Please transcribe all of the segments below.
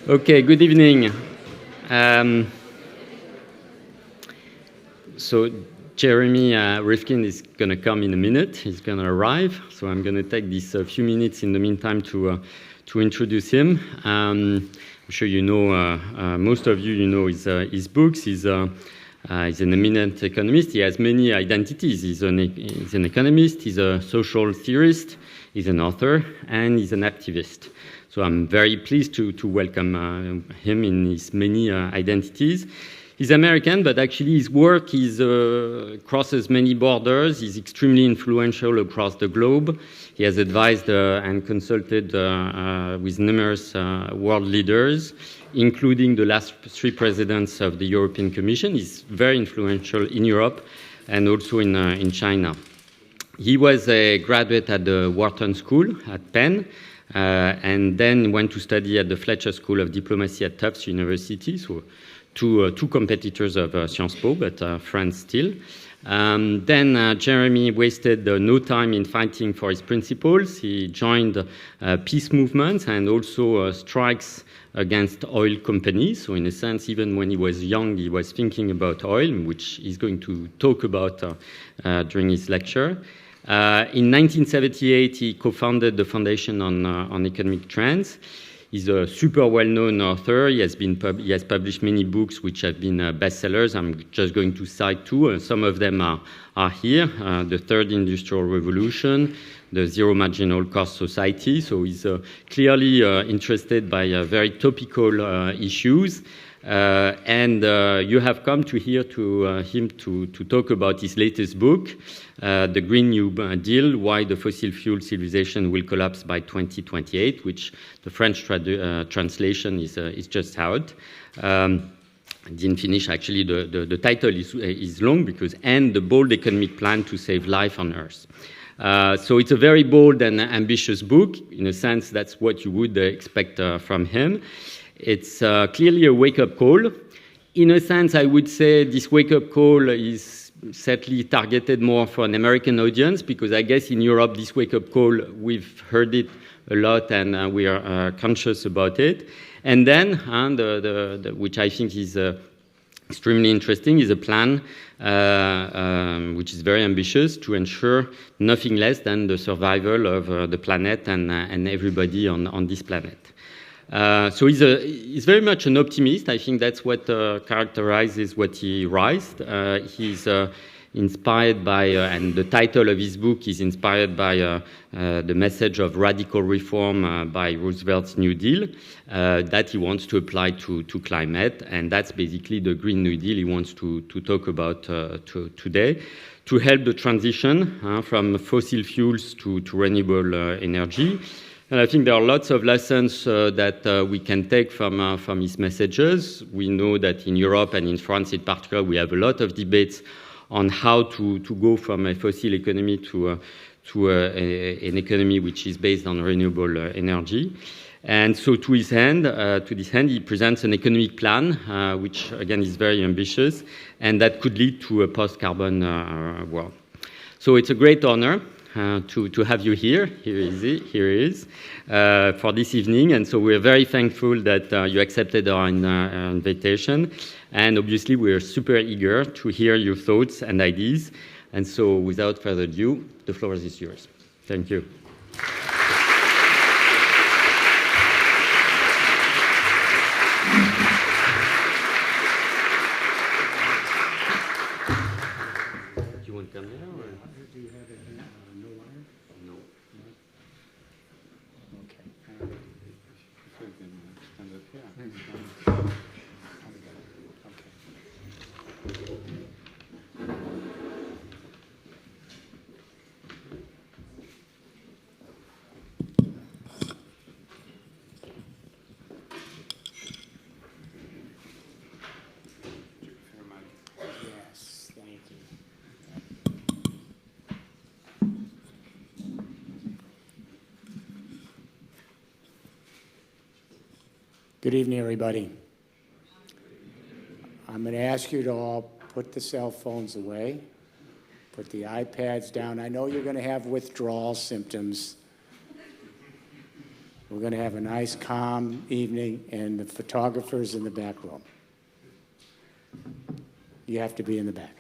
Okay, good evening. So Jeremy Rifkin is going to come in a minute. He's going to arrive. So I'm going to take these few minutes in the meantime to introduce him. I'm sure you know, most of you know his books. He's an eminent economist. He has many identities. He's an economist, he's a social theorist, he's an author, and he's an activist. So I'm very pleased to welcome him in his many identities. He's American, but actually his work crosses many borders. He's extremely influential across the globe. He has advised and consulted with numerous world leaders, including the last three presidents of the European Commission. He's very influential in Europe and also in China. He was a graduate at the Wharton School at Penn, and then went to study at the Fletcher School of Diplomacy at Tufts University, so two competitors of Sciences Po, but friends still. Then Jeremy wasted no time in fighting for his principles. He joined peace movements and also strikes against oil companies. So in a sense, even when he was young, he was thinking about oil, which he's going to talk about during his lecture. In 1978, he co-founded the Foundation on Economic Trends. He's a super well-known author. He has published many books which have been bestsellers. I'm just going to cite two. Some of them are here. The Third Industrial Revolution, the Zero Marginal Cost Society. So he's clearly interested by very topical issues. And you have come to hear him to talk about his latest book, The Green New Deal, Why the Fossil Fuel Civilization Will Collapse by 2028, which the French translation is just out. Didn't finish, actually, the title is long because "And the Bold Economic Plan to Save Life on Earth." So it's a very bold and ambitious book. In a sense, that's what you would expect from him. It's clearly a wake-up call. In a sense, I would say this wake-up call is certainly targeted more for an American audience, because I guess in Europe, this wake-up call, we've heard it a lot and we are conscious about it. And then, which I think is extremely interesting, is a plan which is very ambitious to ensure nothing less than the survival of the planet and everybody on this planet. So he's very much an optimist. I think that's what characterizes what he writes. He's inspired by, and the title of his book is inspired by the message of radical reform by Roosevelt's New Deal that he wants to apply to climate, and that's basically the Green New Deal he wants to talk about today, to help the transition from fossil fuels to renewable energy. And I think there are lots of lessons that we can take from his messages. We know that in Europe and in France in particular, we have a lot of debates on how to go from a fossil economy to an economy which is based on renewable energy. And so to this end, he presents an economic plan, which again is very ambitious, and that could lead to a post-carbon world. So it's a great honor to have you here. Here he is for this evening. And so we're very thankful that you accepted our invitation. And obviously, we're super eager to hear your thoughts and ideas. And so without further ado, the floor is yours. Thank you. Do you want to come now? Or? Do you have it? No wire? No. Okay. Yes, thank you. Good evening, everybody. I'm going to ask you to all put the cell phones away, put the iPads down. I know you're going to have withdrawal symptoms. We're going to have a nice, calm evening, and the photographer's in the back room. You have to be in the back.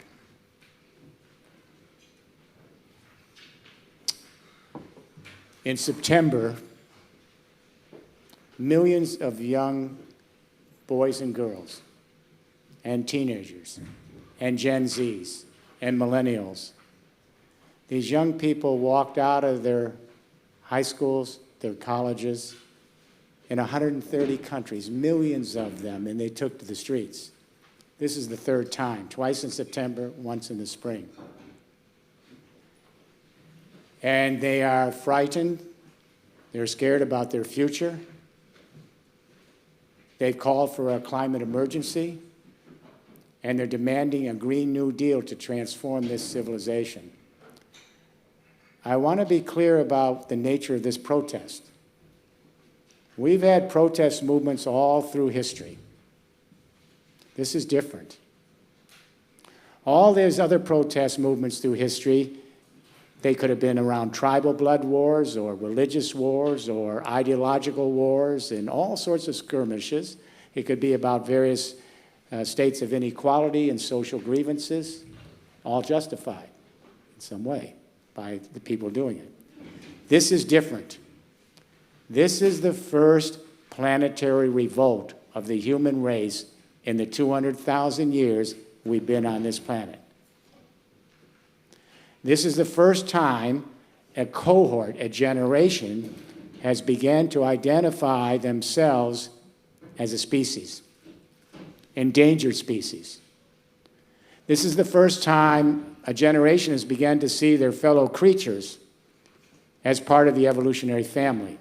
In September, millions of young boys and girls and teenagers and Gen Zs and millennials, these young people walked out of their high schools, their colleges, in 130 countries, millions of them, and they took to the streets. This is the third time, twice in September, once in the spring. And they are frightened. They're scared about their future. They've called for a climate emergency, and they're demanding a Green New Deal to transform this civilization. I want to be clear about the nature of this protest. We've had protest movements all through history. This is different. All these other protest movements through history, they could have been around tribal blood wars or religious wars or ideological wars and all sorts of skirmishes. It could be about various states of inequality and social grievances, all justified in some way by the people doing it. This is different. This is the first planetary revolt of the human race in the 200,000 years we've been on this planet. This is the first time a cohort, a generation, has begun to identify themselves as a species, endangered species. This is the first time a generation has begun to see their fellow creatures as part of the evolutionary family.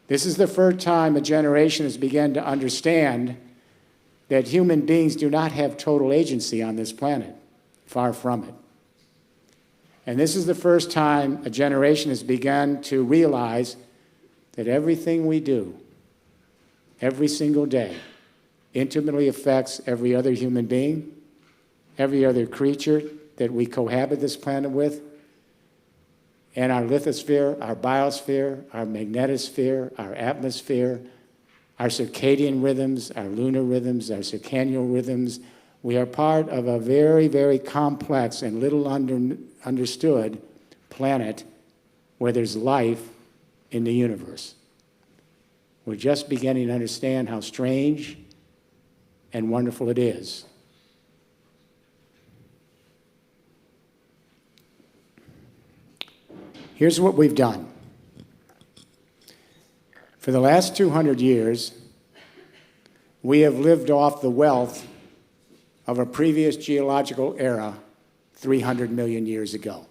This is the first time a generation has begun to understand that human beings do not have total agency on this planet, far from it. And this is the first time a generation has begun to realize that everything we do, every single day, intimately affects every other human being, every other creature that we cohabit this planet with, and our lithosphere, our biosphere, our magnetosphere, our atmosphere, our circadian rhythms, our lunar rhythms, our circannual rhythms. We are part of a very, very complex and little understood planet where there's life in the universe. We're just beginning to understand how strange and wonderful it is. Here's what we've done. For the last 200 years, we have lived off the wealth of a previous geological era 300 million years ago.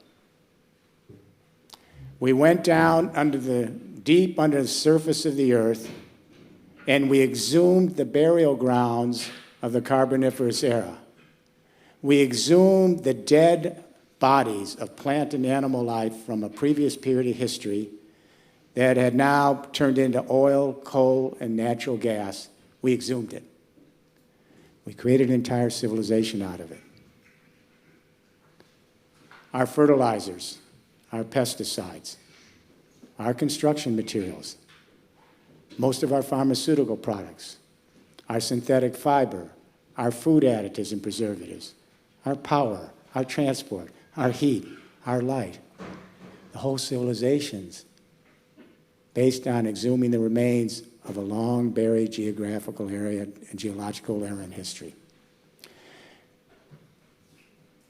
We went down deep under the surface of the earth, and we exhumed the burial grounds of the Carboniferous era. We exhumed the dead bodies of plant and animal life from a previous period of history that had now turned into oil, coal, and natural gas. We exhumed it. We created an entire civilization out of it. Our fertilizers, our pesticides, our construction materials, most of our pharmaceutical products, our synthetic fiber, our food additives and preservatives, our power, our transport, our heat, our light, the whole civilization's based on exhuming the remains of a long buried geographical area and geological era in history.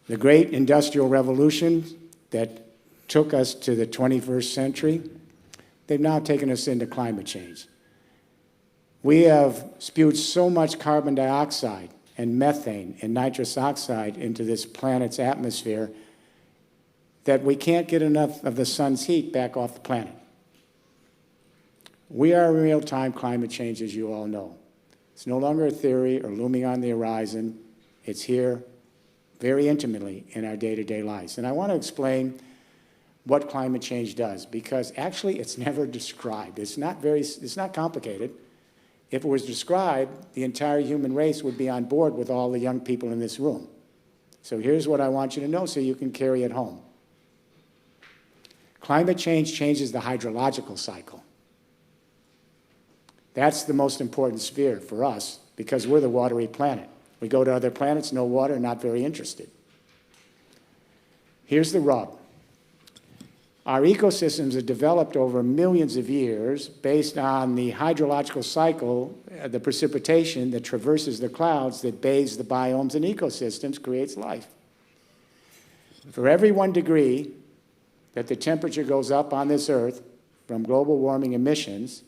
The great industrial revolution that took us to the 21st century, they've now taken us into climate change. We have spewed so much carbon dioxide and methane and nitrous oxide into this planet's atmosphere that we can't get enough of the sun's heat back off the planet. We are in real-time climate change, as you all know. It's no longer a theory or looming on the horizon. It's here very intimately in our day-to-day lives. And I want to explain what climate change does, because actually it's never described. It's not complicated. If it was described, the entire human race would be on board with all the young people in this room. So here's what I want you to know so you can carry it home. Climate change changes the hydrological cycle. That's the most important sphere for us because we're the watery planet. We go to other planets, no water, not very interested. Here's the rub. Our ecosystems are developed over millions of years based on the hydrological cycle, the precipitation that traverses the clouds that bathes the biomes and ecosystems, creates life. For every 1 degree that the temperature goes up on this Earth from global warming emissions,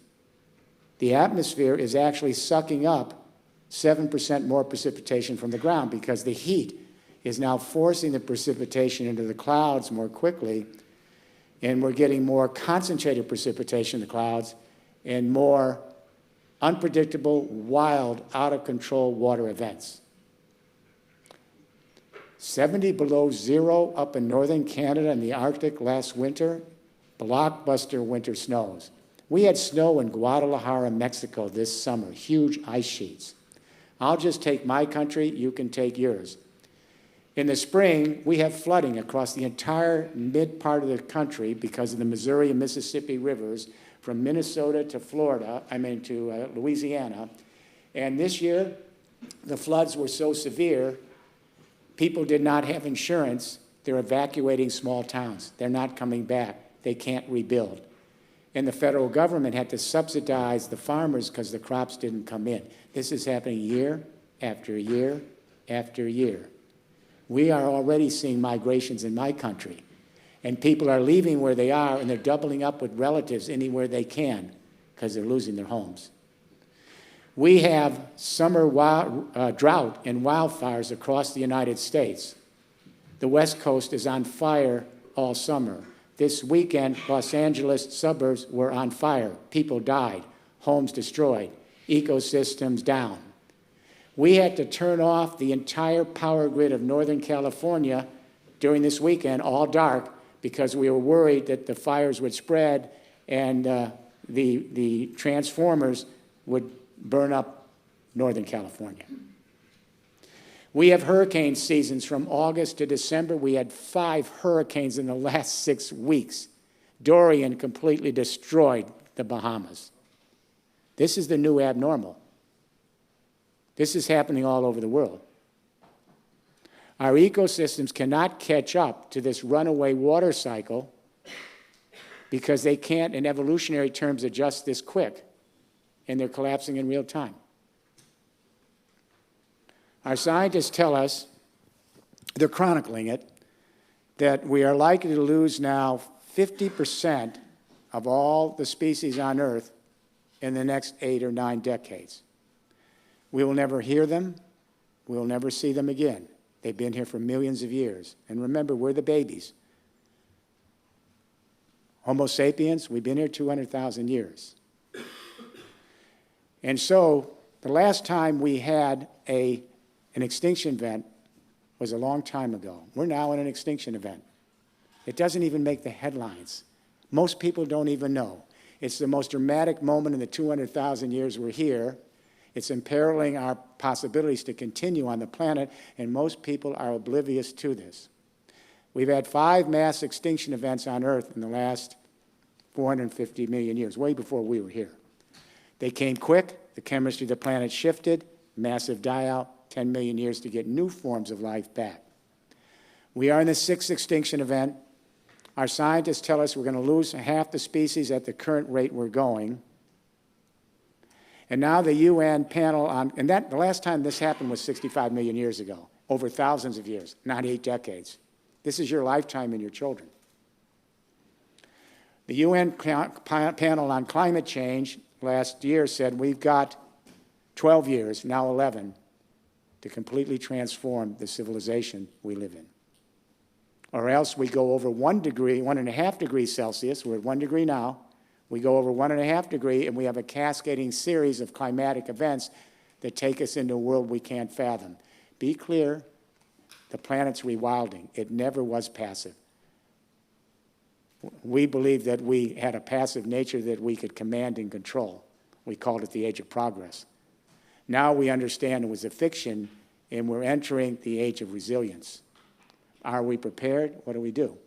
the atmosphere is actually sucking up 7% more precipitation from the ground because the heat is now forcing the precipitation into the clouds more quickly, and we're getting more concentrated precipitation in the clouds and more unpredictable, wild, out-of-control water events. 70 below zero up in northern Canada and the Arctic last winter, blockbuster winter snows. We had snow in Guadalajara, Mexico this summer, huge ice sheets. I'll just take my country, you can take yours. In the spring, we have flooding across the entire mid part of the country because of the Missouri and Mississippi rivers from Minnesota to to Louisiana. And this year, the floods were so severe, people did not have insurance. They're evacuating small towns. They're not coming back. They can't rebuild. And the federal government had to subsidize the farmers because the crops didn't come in. This is happening year after year after year. We are already seeing migrations in my country, and people are leaving where they are, and they're doubling up with relatives anywhere they can because they're losing their homes. We have summer drought and wildfires across the United States. The West Coast is on fire all summer. This weekend, Los Angeles suburbs were on fire. People died, homes destroyed, ecosystems down. We had to turn off the entire power grid of Northern California during this weekend, all dark, because we were worried that the fires would spread and the transformers would burn up Northern California. We have hurricane seasons from August to December. We had 5 hurricanes in the last 6 weeks. Dorian completely destroyed the Bahamas. This is the new abnormal. This is happening all over the world. Our ecosystems cannot catch up to this runaway water cycle because they can't, in evolutionary terms, adjust this quick, and they're collapsing in real time. Our scientists tell us, they're chronicling it, that we are likely to lose now 50% of all the species on Earth in the next 8 or 9 decades. We will never hear them. We will never see them again. They've been here for millions of years. And remember, we're the babies. Homo sapiens, we've been here 200,000 years. And so the last time we had an extinction event was a long time ago. We're now in an extinction event. It doesn't even make the headlines. Most people don't even know. It's the most dramatic moment in the 200,000 years we're here. It's imperiling our possibilities to continue on the planet, and most people are oblivious to this. We've had 5 mass extinction events on Earth in the last 450 million years, way before we were here. They came quick. The chemistry of the planet shifted. Massive die-out, 10 million years to get new forms of life back. We are in the 6th extinction event. Our scientists tell us we're going to lose half the species at the current rate we're going. And now the UN panel on, and the last time this happened was 65 million years ago, over thousands of years, not 8 decades. This is your lifetime and your children. The UN panel on climate change last year said we've got 12 years, now 11, to completely transform the civilization we live in. Or else we go over 1 degree, 1.5 degrees Celsius, we're at 1 degree now, we go over 1.5 degrees, and we have a cascading series of climatic events that take us into a world we can't fathom. Be clear, the planet's rewilding. It never was passive. We believe that we had a passive nature that we could command and control. We called it the age of progress. Now we understand it was a fiction, and we're entering the age of resilience. Are we prepared? What do we do?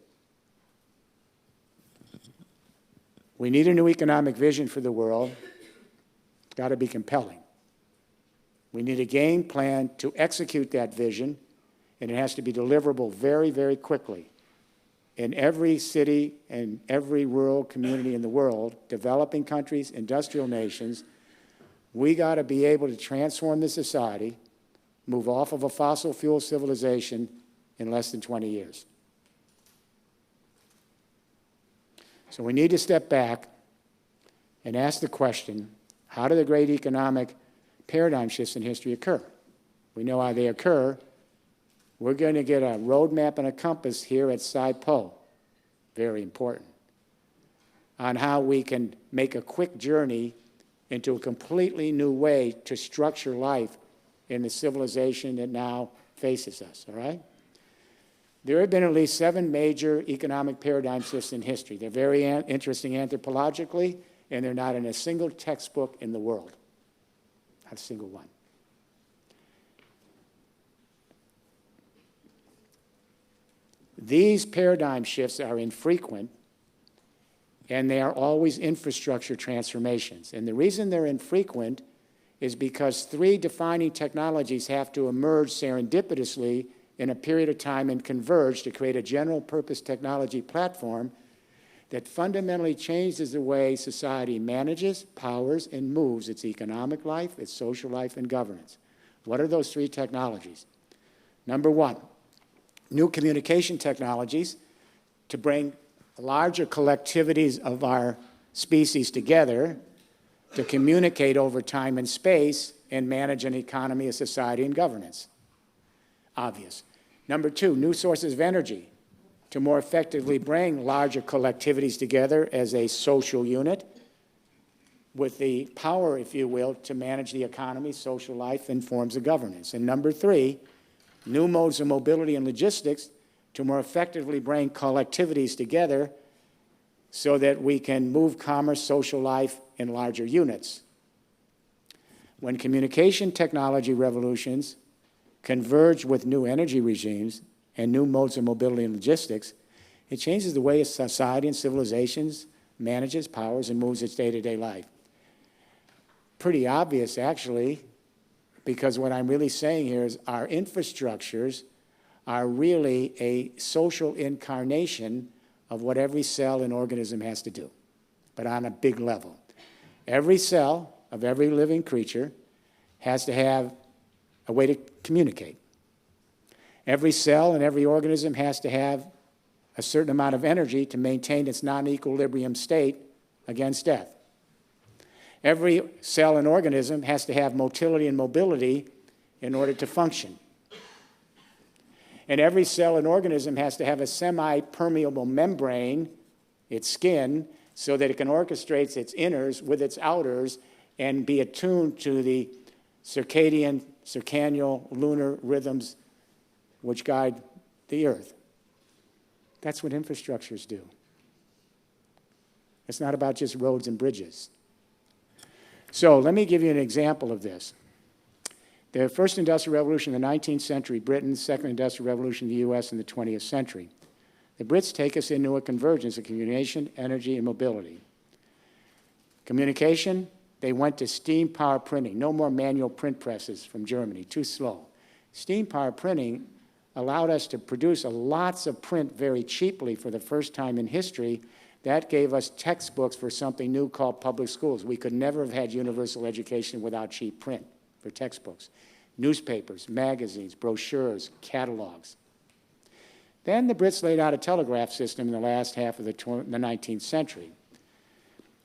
We need a new economic vision for the world. It's got to be compelling. We need a game plan to execute that vision, and it has to be deliverable very, very quickly. In every city and every rural community in the world, developing countries, industrial nations, we got to be able to transform the society, move off of a fossil fuel civilization in less than 20 years. So we need to step back and ask the question, how do the great economic paradigm shifts in history occur? We know how they occur. We're going to get a roadmap and a compass here at SciPo, very important, on how we can make a quick journey into a completely new way to structure life in the civilization that now faces us, all right? There have been at least 7 major economic paradigm shifts in history. They're very interesting anthropologically, and they're not in a single textbook in the world. Not a single one. These paradigm shifts are infrequent, and they are always infrastructure transformations. And the reason they're infrequent is because 3 defining technologies have to emerge serendipitously in a period of time and converge to create a general purpose technology platform that fundamentally changes the way society manages, powers, and moves its economic life, its social life, and governance. What are those 3 technologies? Number 1, new communication technologies to bring larger collectivities of our species together to communicate over time and space and manage an economy, a society, and governance. Obvious. Number 2, new sources of energy to more effectively bring larger collectivities together as a social unit with the power, if you will, to manage the economy, social life, and forms of governance. And number 3, new modes of mobility and logistics to more effectively bring collectivities together so that we can move commerce, social life in larger units. When communication technology revolutions converge with new energy regimes and new modes of mobility and logistics, it changes the way a society and civilizations manages, powers, and moves its day-to-day life. Pretty obvious, actually, because what I'm really saying here is our infrastructures are really a social incarnation of what every cell and organism has to do, but on a big level. Every cell of every living creature has to have a way to communicate. Every cell and every organism has to have a certain amount of energy to maintain its non-equilibrium state against death. Every cell and organism has to have motility and mobility in order to function. And every cell and organism has to have a semi-permeable membrane, its skin, so that it can orchestrate its inners with its outers and be attuned to the circadian, circannual, lunar rhythms which guide the earth. That's what infrastructures do. It's not about just roads and bridges. So let me give you an example of this. The first industrial revolution in the 19th century, Britain, second industrial revolution in the US in the 20th century. The Brits take us into a convergence of communication, energy, and mobility. Communication, they went to steam power printing. No more manual print presses from Germany, too slow. Steam power printing allowed us to produce lots of print very cheaply for the first time in history. That gave us textbooks for something new called public schools. We could never have had universal education without cheap print for textbooks. Newspapers, magazines, brochures, catalogs. Then the Brits laid out a telegraph system in the last half of the 19th century.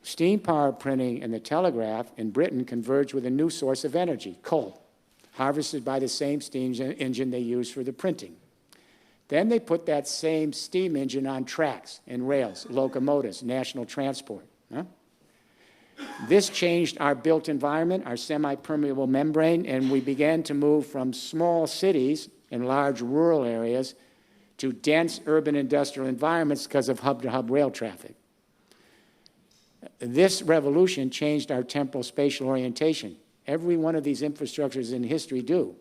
Steam power printing and the telegraph in Britain converged with a new source of energy, coal, harvested by the same steam engine they used for the printing. Then they put that same steam engine on tracks and rails, locomotives, national transport. This changed our built environment, our semi-permeable membrane, and we began to move from small cities and large rural areas to dense urban industrial environments because of hub-to-hub rail traffic. This revolution changed our temporal spatial orientation. Every one of these infrastructures in history do.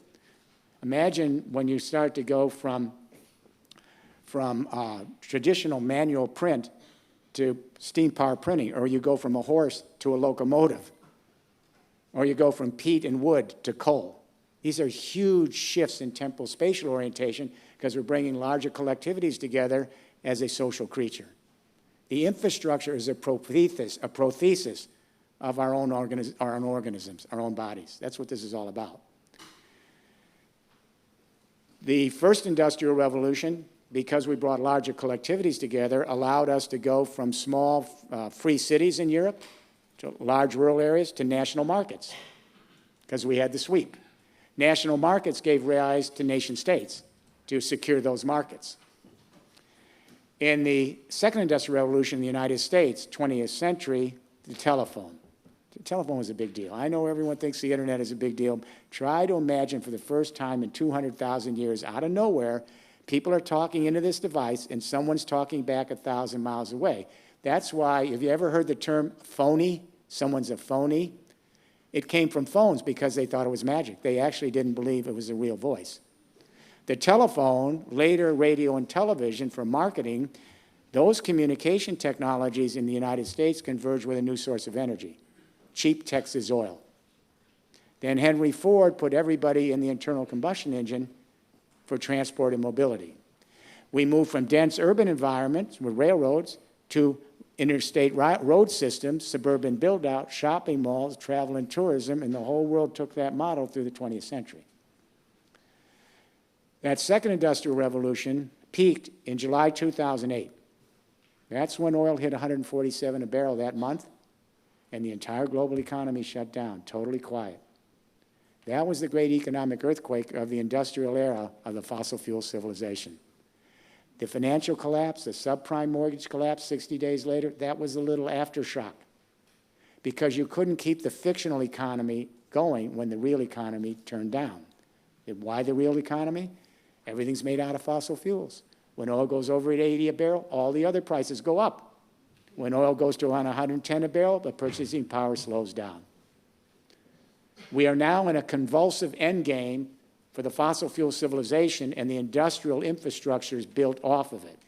Imagine when you start to go from traditional manual print to steam power printing, or you go from a horse to a locomotive. or you go from peat and wood to coal. These are huge shifts in temporal spatial orientation because we're bringing larger collectivities together as a social creature. The infrastructure is a prothesis of our own organisms, our own bodies. That's what this is all about. The first industrial revolution, because we brought larger collectivities together, allowed us to go from small free cities in Europe to large rural areas to national markets, because we had the sweep. National markets gave rise to nation states to secure those markets. In the second industrial revolution in the United States, 20th century, the telephone. The telephone was a big deal. I know everyone thinks the internet is a big deal. Try to imagine for the first time in 200,000 years, out of nowhere, people are talking into this device and someone's talking back 1,000 miles away. That's why, have you ever heard the term phony? Someone's a phony. It came from phones because they thought it was magic. They actually didn't believe it was a real voice. The telephone, later radio and television for marketing, those communication technologies in the United States converged with a new source of energy, cheap Texas oil. Then Henry Ford put everybody in the internal combustion engine for transport and mobility. We moved from dense urban environments with railroads to interstate road systems, suburban build-out, shopping malls, travel and tourism, and the whole world took that model through the 20th century. That second industrial revolution peaked in July 2008. That's when oil hit 147 a barrel that month, and the entire global economy shut down, totally quiet. That was the great economic earthquake of the industrial era of the fossil fuel civilization. The financial collapse, the subprime mortgage collapse 60 days later, that was a little aftershock because you couldn't keep the fictional economy going when the real economy turned down. Why the real economy? Everything's made out of fossil fuels. When oil goes over at 80 a barrel, all the other prices go up. When oil goes to around 110 a barrel, the purchasing power slows down. We are now in a convulsive endgame for the fossil fuel civilization, and the industrial infrastructure is built off of it.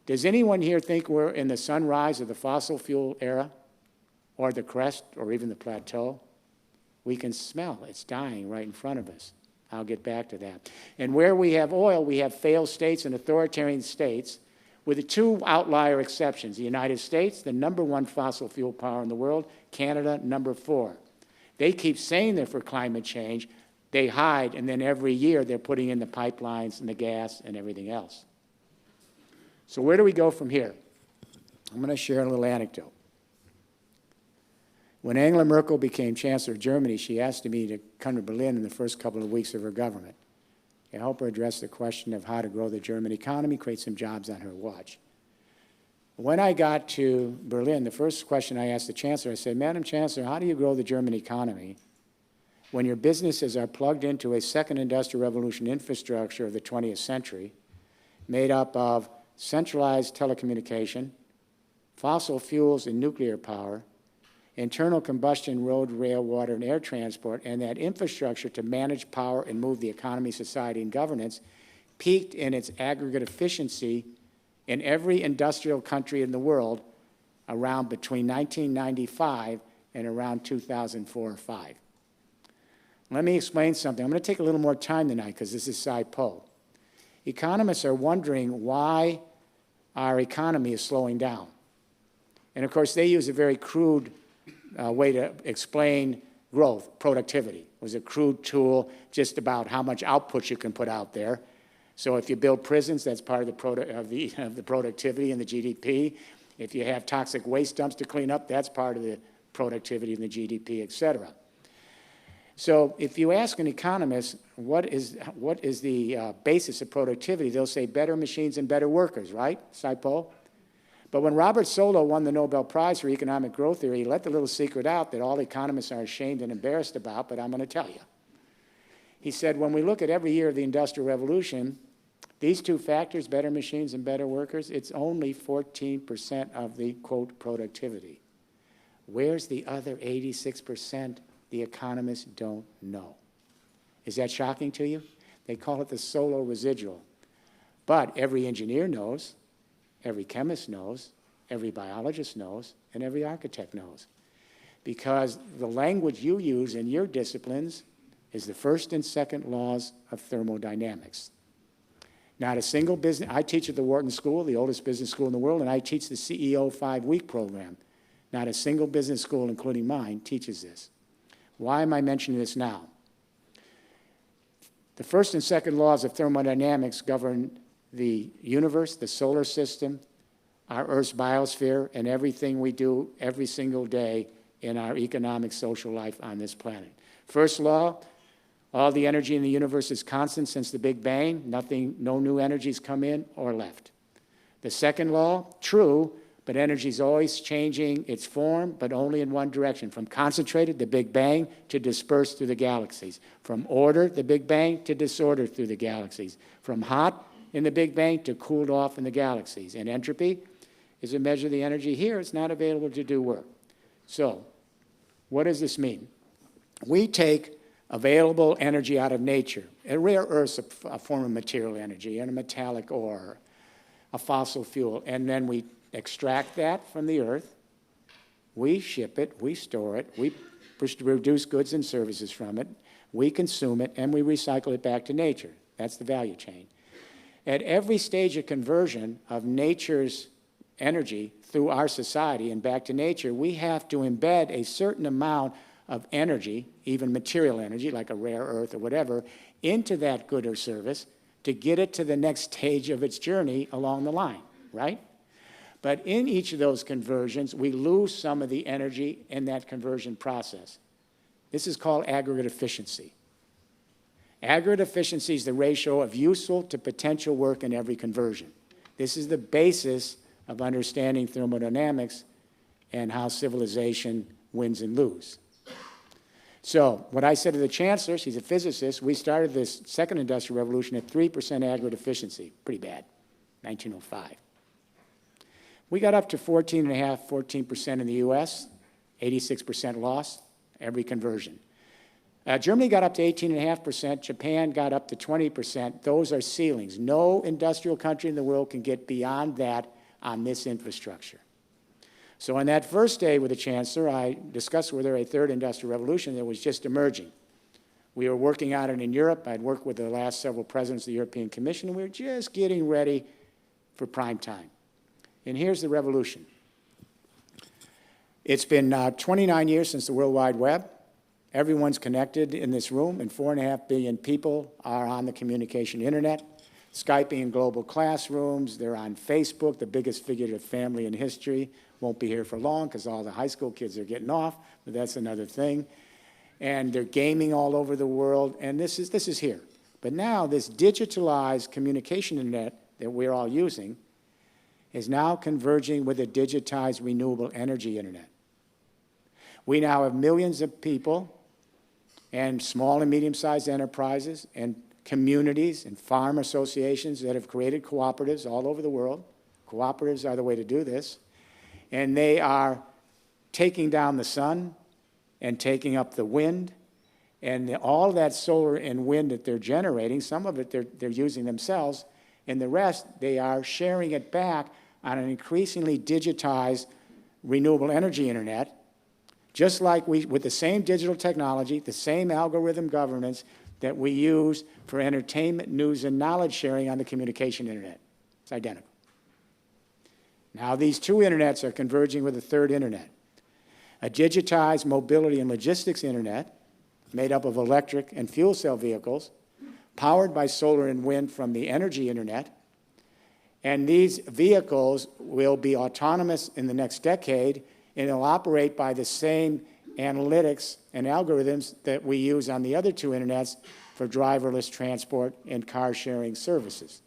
Does anyone here think we're in the sunrise of the fossil fuel era, or the crest, or even the plateau? We can smell it's dying right in front of us. I'll get back to that. And where we have oil, we have failed states and authoritarian states, with the two outlier exceptions. The United States, the #1 fossil fuel power in the world. Canada, #4. They keep saying they're for climate change. They hide, and then every year they're putting in the pipelines and the gas and everything else. So where do we go from here? I'm going to share a little anecdote. When Angela Merkel became Chancellor of Germany, she asked me to come to Berlin in the first couple of weeks of her government to help her address the question of how to grow the German economy, create some jobs on her watch. When I got to Berlin, the first question I asked the Chancellor, I said, Madam Chancellor, how do you grow the German economy when your businesses are plugged into a second industrial revolution infrastructure of the 20th century made up of centralized telecommunication, fossil fuels and nuclear power, internal combustion, road, rail, water, and air transport, and that infrastructure to manage power and move the economy, society, and governance peaked in its aggregate efficiency in every industrial country in the world around between 1995 and around 2004 or 5. Let me explain something. I'm going to take a little more time tonight because this is SciPo. Economists are wondering why our economy is slowing down. And of course, they use a very crude way to explain growth, productivity. It was a crude tool just about how much output you can put out there. So if you build prisons, that's part of the productivity and the GDP. If you have toxic waste dumps to clean up, that's part of the productivity and the GDP, et cetera. So if you ask an economist what is the basis of productivity, they'll say better machines and better workers, right, SciPo? But when Robert Solow won the Nobel Prize for economic growth theory, he let the little secret out that all economists are ashamed and embarrassed about, but I'm going to tell you. He said, when we look at every year of the Industrial Revolution, these two factors, better machines and better workers, it's only 14% of the, quote, productivity. Where's the other 86%? The economists don't know. Is that shocking to you? They call it the Solow residual. But every engineer knows, every chemist knows, every biologist knows, and every architect knows. because the language you use in your disciplines is the first and second laws of thermodynamics. Not a single business, I teach at the Wharton School, the oldest business school in the world, and I teach the CEO 5-week program. Not a single business school, including mine, teaches this. Why am I mentioning this now? The first and second laws of thermodynamics govern the universe, the solar system, our Earth's biosphere, and everything we do every single day in our economic, social life on this planet. First law, all the energy in the universe is constant since the Big Bang. No new energies come in or left. The second law, true, but energy is always changing its form, but only in one direction, from concentrated, the Big Bang, to dispersed through the galaxies. From order, the Big Bang, to disorder through the galaxies. From hot in the Big Bang to cooled off in the galaxies. And entropy is a measure of the energy here. It's not available to do work. So, what does this mean? We take available energy out of nature. A rare earth's a form of material energy, and a metallic ore, a fossil fuel, and then we extract that from the earth, we ship it, we store it, we produce goods and services from it, we consume it, and we recycle it back to nature. That's the value chain. At every stage of conversion of nature's energy through our society and back to nature, we have to embed a certain amount of energy, even material energy, like a rare earth or whatever, into that good or service to get it to the next stage of its journey along the line, right? But in each of those conversions, we lose some of the energy in that conversion process. This is called aggregate efficiency. Aggregate efficiency is the ratio of useful to potential work in every conversion. This is the basis of understanding thermodynamics and how civilization wins and loses. So what I said to the chancellor, she's a physicist, we started this second industrial revolution at 3% aggregate efficiency. Pretty bad, 1905. We got up to 14% in the US, 86% loss every conversion. Germany got up to 18.5%, Japan got up to 20%. Those are ceilings. No industrial country in the world can get beyond that on this infrastructure. So on that first day with the chancellor, I discussed with her a third industrial revolution that was just emerging. We were working on it in Europe. I'd worked with the last several presidents of the European Commission, and we were just getting ready for prime time. And here's the revolution. It's been 29 years since the World Wide Web. Everyone's connected in this room, and 4.5 billion people are on the communication internet, Skyping in global classrooms. They're on Facebook, the biggest figurative family in history. Won't be here for long because all the high school kids are getting off, but that's another thing. And they're gaming all over the world, and this is here. But now this digitalized communication internet that we're all using is now converging with a digitized renewable energy internet. We now have millions of people and small and medium-sized enterprises and communities and farm associations that have created cooperatives all over the world. Cooperatives are the way to do this. And they are taking down the sun and taking up the wind. And all that solar and wind that they're generating, some of it they're using themselves, and the rest they are sharing it back on an increasingly digitized renewable energy internet, just like with the same digital technology, the same algorithm governance that we use for entertainment, news, and knowledge sharing on the communication internet. It's identical. Now these two internets are converging with a third internet, a digitized mobility and logistics internet made up of electric and fuel cell vehicles, powered by solar and wind from the energy internet. And these vehicles will be autonomous in the next decade, and they'll operate by the same analytics and algorithms that we use on the other two internets for driverless transport and car sharing services.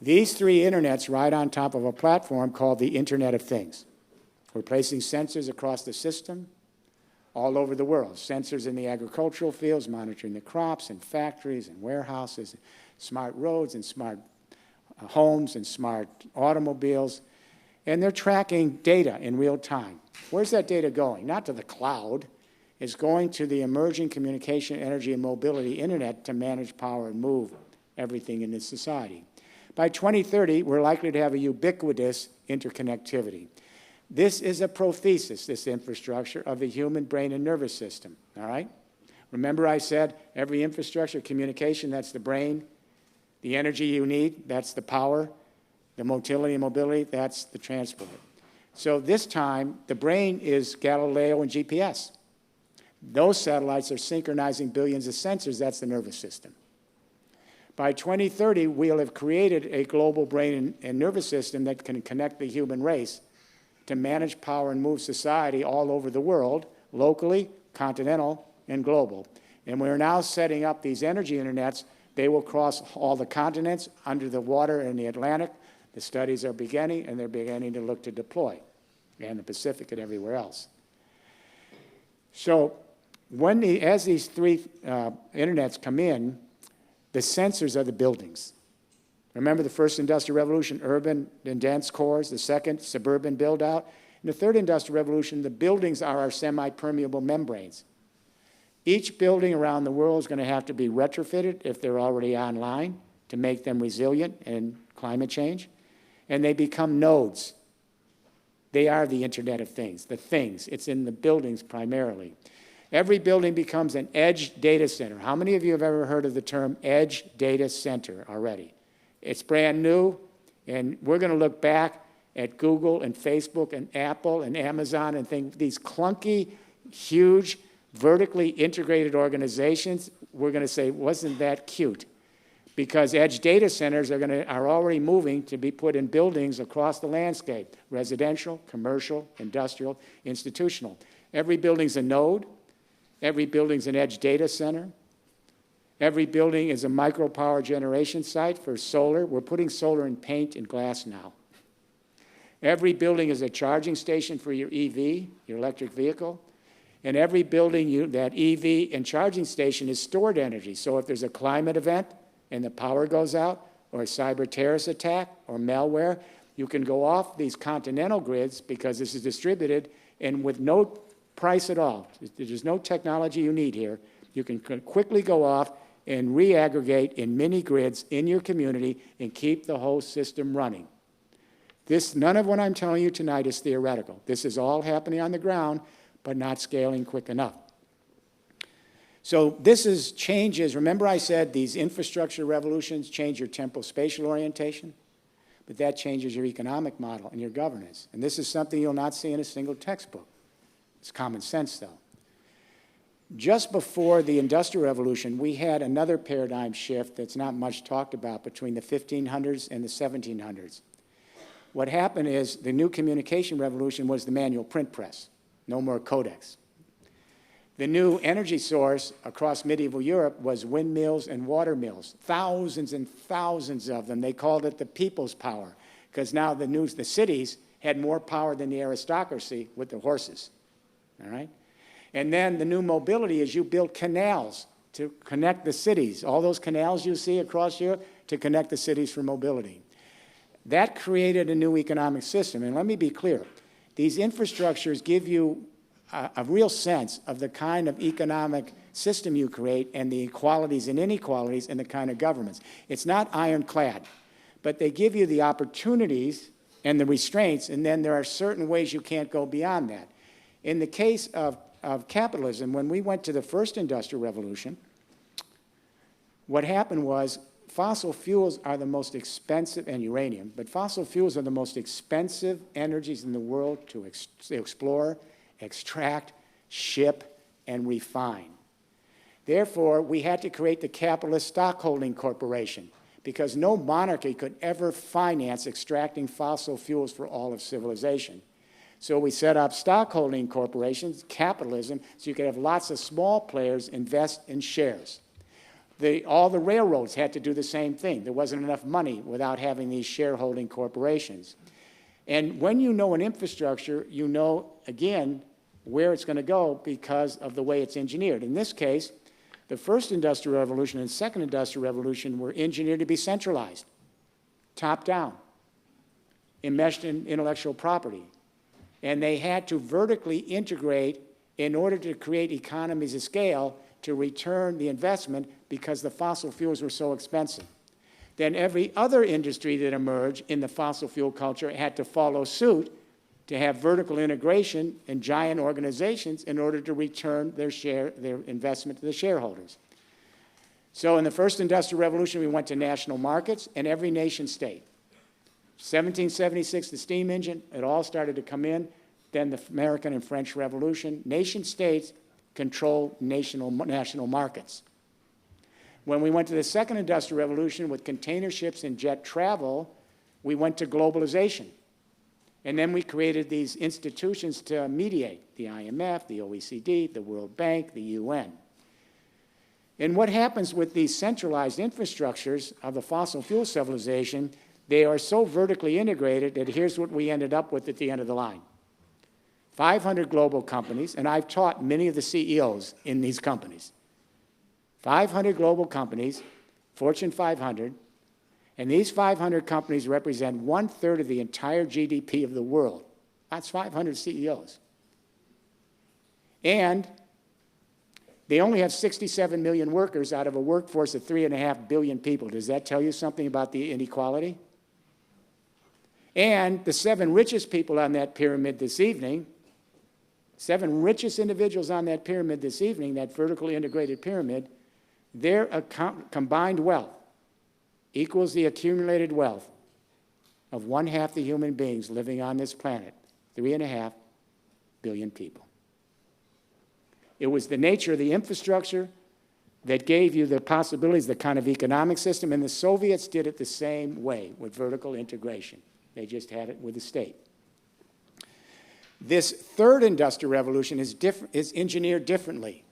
These three internets ride on top of a platform called the Internet of Things. We're placing sensors across the system all over the world. Sensors in the agricultural fields, monitoring the crops and factories and warehouses, smart roads and smart homes and smart automobiles. And they're tracking data in real time. Where's that data going? Not to the cloud. It's going to the emerging communication, energy, and mobility internet to manage, power, and move everything in this society. By 2030, we're likely to have a ubiquitous interconnectivity. This is a prothesis, this infrastructure, of the human brain and nervous system, all right? Remember I said every infrastructure, communication, that's the brain. The energy you need, that's the power. The motility and mobility, that's the transport. So this time, the brain is Galileo and GPS. Those satellites are synchronizing billions of sensors, that's the nervous system. By 2030, we'll have created a global brain and nervous system that can connect the human race to manage power and move society all over the world, locally, continental, and global. And we're now setting up these energy internets. They will cross all the continents, under the water in the Atlantic. The studies are beginning, and they're beginning to look to deploy, and the Pacific and everywhere else. So as these three internets come in, the sensors are the buildings. Remember the first industrial revolution, urban and dense cores, the second, suburban build-out. In the third industrial revolution, the buildings are our semi-permeable membranes. Each building around the world is going to have to be retrofitted if they're already online to make them resilient in climate change. And they become nodes. They are the Internet of Things, the things. It's in the buildings primarily. Every building becomes an edge data center. How many of you have ever heard of the term edge data center already? It's brand new, and we're going to look back at Google and Facebook and Apple and Amazon and these clunky, huge, vertically integrated organizations. We're going to say, wasn't that cute? Because edge data centers are already moving to be put in buildings across the landscape, residential, commercial, industrial, institutional. Every building's a node. Every building's an edge data center. Every building is a micro power generation site for solar. We're putting solar in paint and glass now. Every building is a charging station for your EV, your electric vehicle. And every building, that EV and charging station is stored energy. So if there's a climate event and the power goes out, or a cyber terrorist attack or malware, you can go off these continental grids because this is distributed, and with no price at all, there's no technology you need here, you can quickly go off and re-aggregate in mini grids in your community and keep the whole system running. None of what I'm telling you tonight is theoretical. This is all happening on the ground, but not scaling quick enough. So this changes. Remember I said these infrastructure revolutions change your temporal spatial orientation? But that changes your economic model and your governance. And this is something you'll not see in a single textbook. It's common sense, though. Just before the Industrial Revolution, we had another paradigm shift that's not much talked about between the 1500s and the 1700s. What happened is the new communication revolution was the manual print press. No more codex. The new energy source across medieval Europe was windmills and water mills, thousands and thousands of them. They called it the people's power, because now the cities had more power than the aristocracy with the horses, all right? And then the new mobility is you build canals to connect the cities, all those canals you see across Europe, to connect the cities for mobility. That created a new economic system. And let me be clear, these infrastructures give you a real sense of the kind of economic system you create and the equalities and inequalities and the kind of governments. It's not ironclad, but they give you the opportunities and the restraints, and then there are certain ways you can't go beyond that. In the case of capitalism, when we went to the first industrial revolution, what happened was fossil fuels are the most expensive, and uranium, but fossil fuels are the most expensive energies in the world to explore, extract, ship, and refine. Therefore, we had to create the capitalist stockholding corporation because no monarchy could ever finance extracting fossil fuels for all of civilization. So we set up stockholding corporations, capitalism, so you could have lots of small players invest in shares. All the railroads had to do the same thing. There wasn't enough money without having these shareholding corporations. And when you know an infrastructure, you know, again, where it's going to go because of the way it's engineered. In this case, the first industrial revolution and second industrial revolution were engineered to be centralized, top down, enmeshed in intellectual property. And they had to vertically integrate in order to create economies of scale to return the investment because the fossil fuels were so expensive. Then every other industry that emerged in the fossil fuel culture had to follow suit to have vertical integration in giant organizations in order to return their investment to the shareholders. So in the first industrial revolution, we went to national markets and every nation state. 1776, the steam engine, it all started to come in. Then the American and French Revolution. Nation states control national markets. When we went to the second industrial revolution with container ships and jet travel, we went to globalization. And then we created these institutions to mediate, the IMF, the OECD, the World Bank, the UN. And what happens with these centralized infrastructures of the fossil fuel civilization, they are so vertically integrated that here's what we ended up with at the end of the line. 500 global companies, and I've taught many of the CEOs in these companies. 500 global companies, Fortune 500, and these 500 companies represent 1/3 of the entire GDP of the world. That's 500 CEOs. And they only have 67 million workers out of a workforce of 3.5 billion people. Does that tell you something about the inequality? And the 7 richest people on that pyramid this evening, 7 richest individuals on that pyramid this evening, that vertically integrated pyramid, their combined wealth equals the accumulated wealth of 1/2 the human beings living on this planet, 3.5 billion people. It was the nature of the infrastructure that gave you the possibilities, the kind of economic system, and the Soviets did it the same way with vertical integration. They just had it with the state. This third industrial revolution is engineered differently.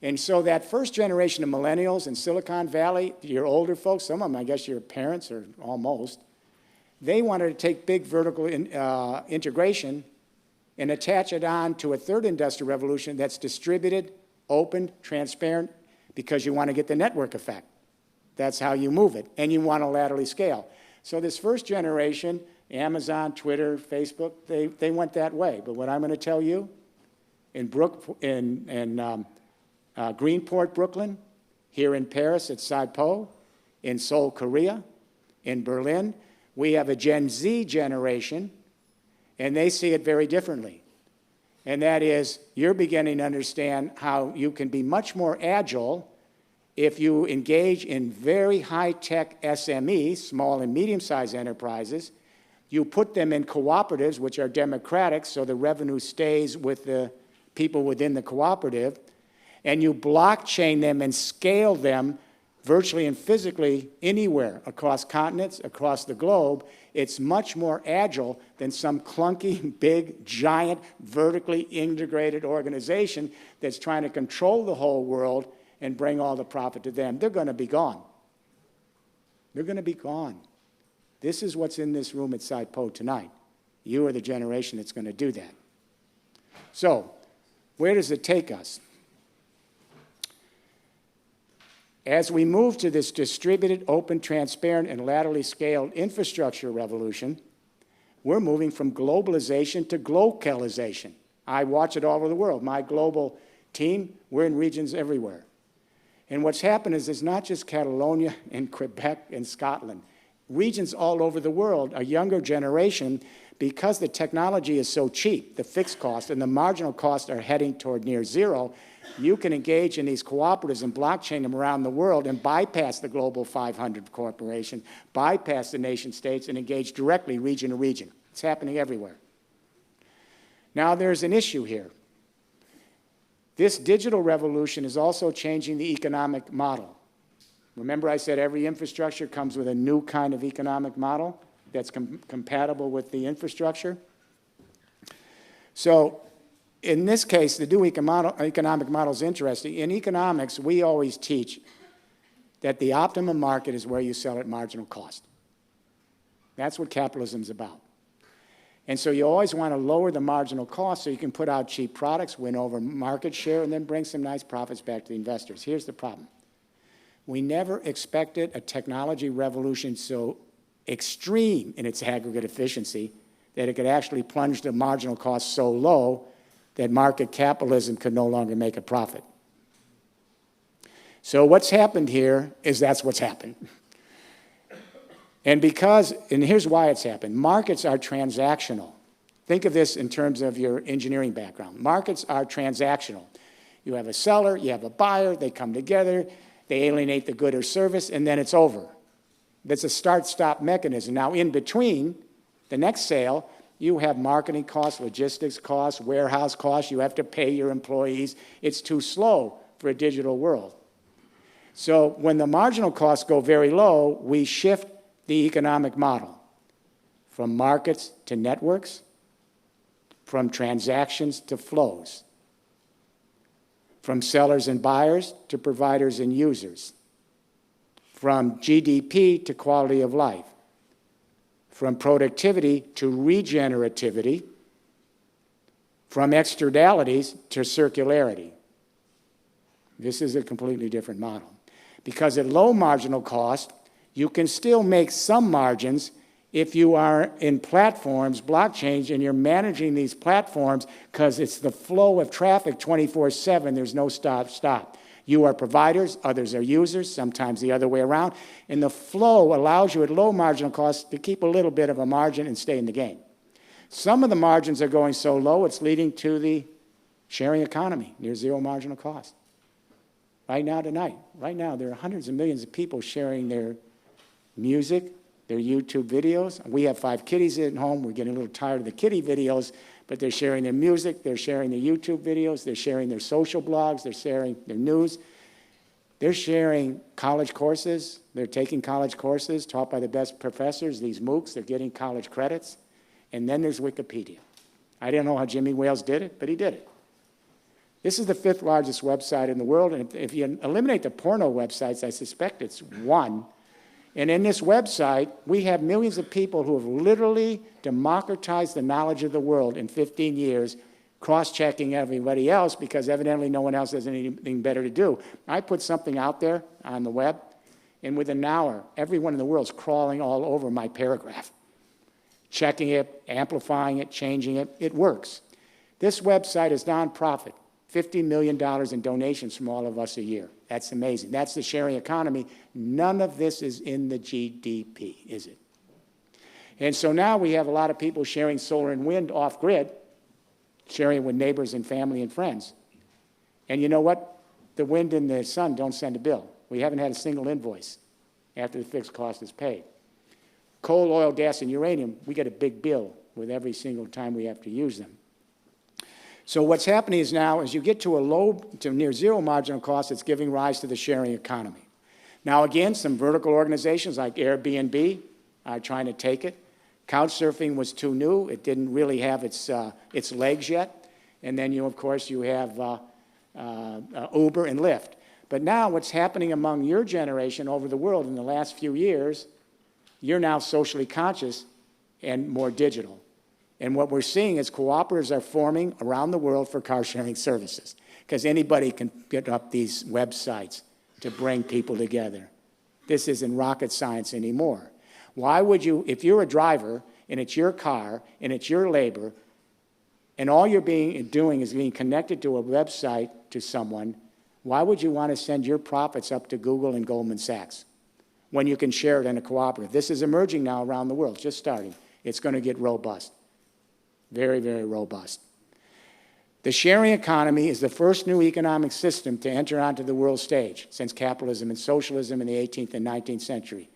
And so that first generation of millennials in Silicon Valley, your older folks, some of them, I guess your parents or almost, they wanted to take big vertical integration and attach it on to a third industrial revolution that's distributed, open, transparent, because you want to get the network effect. That's how you move it, and you want to laterally scale. So this first generation, Amazon, Twitter, Facebook, they went that way. But what I'm going to tell you, in Greenport, Brooklyn, here in Paris at SIPO, in Seoul, Korea, in Berlin, we have a Gen Z generation, and they see it very differently. And that is, you're beginning to understand how you can be much more agile if you engage in very high-tech SMEs, small and medium-sized enterprises. You put them in cooperatives, which are democratic, so the revenue stays with the people within the cooperative, and you blockchain them and scale them virtually and physically anywhere across continents, across the globe. It's much more agile than some clunky, big, giant, vertically integrated organization that's trying to control the whole world and bring all the profit to them. They're going to be gone. They're going to be gone. This is what's in this room at SIPO tonight. You are the generation that's going to do that. So, where does it take us? As we move to this distributed, open, transparent, and laterally scaled infrastructure revolution, we're moving from globalization to glocalization. I watch it all over the world. My global team, we're in regions everywhere. And what's happened is it's not just Catalonia and Quebec and Scotland. Regions all over the world, a younger generation, because the technology is so cheap, the fixed cost and the marginal costs are heading toward near zero, you can engage in these cooperatives and blockchain them around the world and bypass the global 500 corporation, bypass the nation states, and engage directly region to region. It's happening everywhere. Now, there's an issue here. This digital revolution is also changing the economic model. Remember I said every infrastructure comes with a new kind of economic model that's compatible with the infrastructure? So, in this case, the new economic model is interesting. In economics, we always teach that the optimum market is where you sell at marginal cost. That's what capitalism is about. And so you always want to lower the marginal cost so you can put out cheap products, win over market share, and then bring some nice profits back to the investors. Here's the problem. We never expected a technology revolution so extreme in its aggregate efficiency that it could actually plunge the marginal cost so low that market capitalism could no longer make a profit. So what's happened here is that's what's happened. And here's why it's happened. Markets are transactional. Think of this in terms of your engineering background. Markets are transactional. You have a seller, you have a buyer, they come together, they alienate the good or service, and then it's over. That's a start-stop mechanism. Now, in between the next sale, you have marketing costs, logistics costs, warehouse costs. You have to pay your employees. It's too slow for a digital world. So when the marginal costs go very low, we shift the economic model from markets to networks, from transactions to flows, from sellers and buyers to providers and users, from GDP to quality of life, from productivity to regenerativity, from externalities to circularity. This is a completely different model. Because at low marginal cost, you can still make some margins if you are in platforms, blockchains, and you're managing these platforms because it's the flow of traffic 24/7. There's no stop. You are providers, others are users, sometimes the other way around. And the flow allows you at low marginal costs to keep a little bit of a margin and stay in the game. Some of the margins are going so low, it's leading to the sharing economy, near zero marginal cost. Right now, there are hundreds of millions of people sharing their music, their YouTube videos. We have 5 kiddies at home. We're getting a little tired of the kiddie videos, but they're sharing their music, they're sharing their YouTube videos, they're sharing their social blogs, they're sharing their news. They're sharing college courses. They're taking college courses taught by the best professors, these MOOCs. They're getting college credits. And then there's Wikipedia. I don't know how Jimmy Wales did it, but he did it. This is the 5th largest website in the world, and if you eliminate the porno websites, I suspect it's 1. And in this website, we have millions of people who have literally democratized the knowledge of the world in 15 years, cross-checking everybody else because evidently no one else has anything better to do. I put something out there on the web, and within an hour, everyone in the world is crawling all over my paragraph, checking it, amplifying it, changing it. It works. This website is nonprofit. $50 million in donations from all of us a year. That's amazing. That's the sharing economy. None of this is in the GDP, is it? And so now we have a lot of people sharing solar and wind off-grid, sharing it with neighbors and family and friends. And you know what? The wind and the sun don't send a bill. We haven't had a single invoice after the fixed cost is paid. Coal, oil, gas, and uranium, we get a big bill with every single time we have to use them. So what's happening is now, as you get to near zero marginal cost, it's giving rise to the sharing economy. Now again, some vertical organizations like Airbnb are trying to take it. Couchsurfing was too new. It didn't really have its legs yet. And then, of course, you have Uber and Lyft. But now what's happening among your generation over the world in the last few years, you're now socially conscious and more digital. And what we're seeing is cooperatives are forming around the world for car sharing services because anybody can get up these websites to bring people together. This isn't rocket science anymore. Why would you, if you're a driver and it's your car and it's your labor and all you're doing is being connected to a website to someone, why would you want to send your profits up to Google and Goldman Sachs when you can share it in a cooperative? This is emerging now around the world, just starting. It's going to get robust. Very, very robust. The sharing economy is the first new economic system to enter onto the world stage since capitalism and socialism in the 18th and 19th century.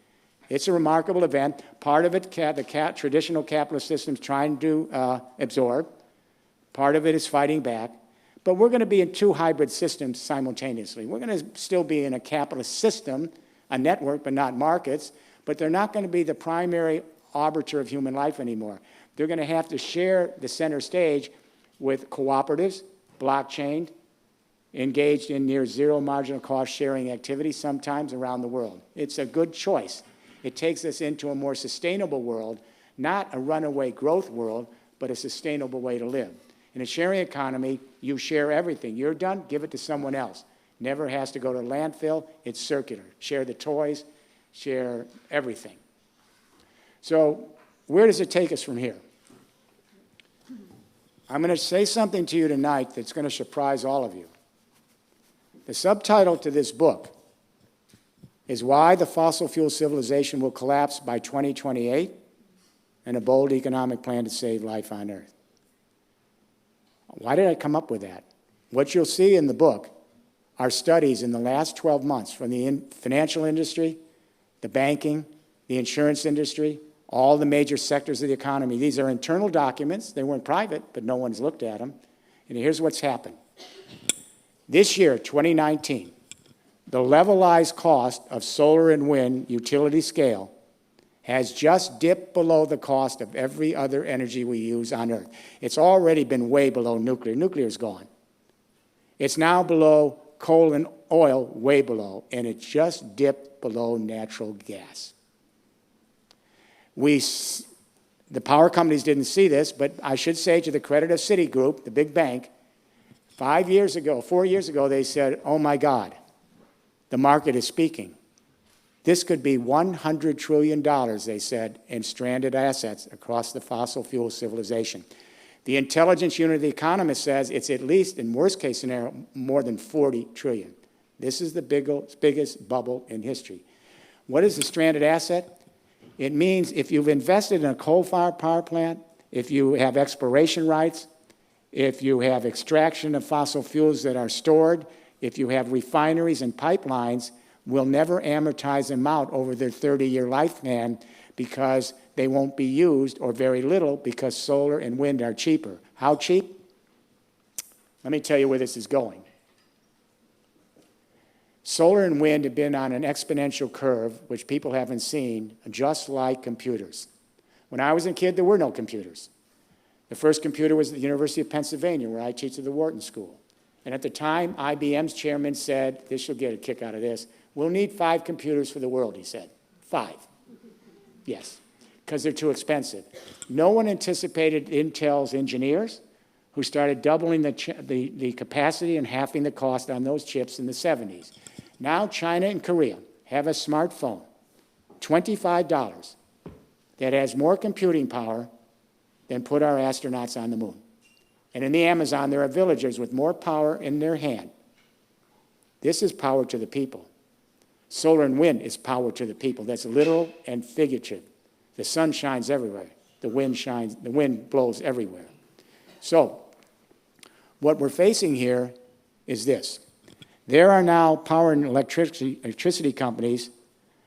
It's a remarkable event. Part of it, the traditional capitalist system's trying to absorb. Part of it is fighting back. But we're going to be in 2 hybrid systems simultaneously. We're going to still be in a capitalist system, a network, but not markets. But they're not going to be the primary arbiter of human life anymore. They're going to have to share the center stage with cooperatives, blockchain, engaged in near zero marginal cost sharing activities sometimes around the world. It's a good choice. It takes us into a more sustainable world, not a runaway growth world, but a sustainable way to live. In a sharing economy, you share everything. You're done, give it to someone else. Never has to go to landfill. It's circular. Share the toys, share everything. So where does it take us from here? I'm going to say something to you tonight that's going to surprise all of you. The subtitle to this book is why the fossil fuel civilization will collapse by 2028 and a bold economic plan to save life on Earth. Why did I come up with that? What you'll see in the book are studies in the last 12 months from the financial industry, the banking, the insurance industry, all the major sectors of the economy. These are internal documents. They weren't private, but no one's looked at them. And here's what's happened. This year, 2019, the levelized cost of solar and wind utility scale has just dipped below the cost of every other energy we use on Earth. It's already been way below nuclear. Nuclear's gone. It's now below coal and oil, way below, and it just dipped below natural gas. The power companies didn't see this, but I should say to the credit of Citigroup, the big bank, 4 years ago, they said, oh my God, the market is speaking. This could be $100 trillion, they said, in stranded assets across the fossil fuel civilization. The intelligence unit of the economist says it's at least, in worst case scenario, more than 40 trillion. This is the biggest bubble in history. What is the stranded asset? It means if you've invested in a coal-fired power plant, if you have exploration rights, if you have extraction of fossil fuels that are stored, if you have refineries and pipelines, we'll never amortize them out over their 30-year lifespan because they won't be used, or very little, because solar and wind are cheaper. How cheap? Let me tell you where this is going. Solar and wind have been on an exponential curve, which people haven't seen, just like computers. When I was a kid, there were no computers. The first computer was at the University of Pennsylvania, where I teach at the Wharton School. And at the time, IBM's chairman said, you'll get a kick out of this, we'll need 5 computers for the world, he said. 5. Yes, because they're too expensive. No one anticipated Intel's engineers, who started doubling the capacity and halving the cost on those chips in the 70s. Now China and Korea have a smartphone, $25, that has more computing power than put our astronauts on the moon. And in the Amazon, there are villagers with more power in their hand. This is power to the people. Solar and wind is power to the people. That's literal and figurative. The sun shines everywhere. The wind blows everywhere. So, what we're facing here is this. There are now power and electricity companies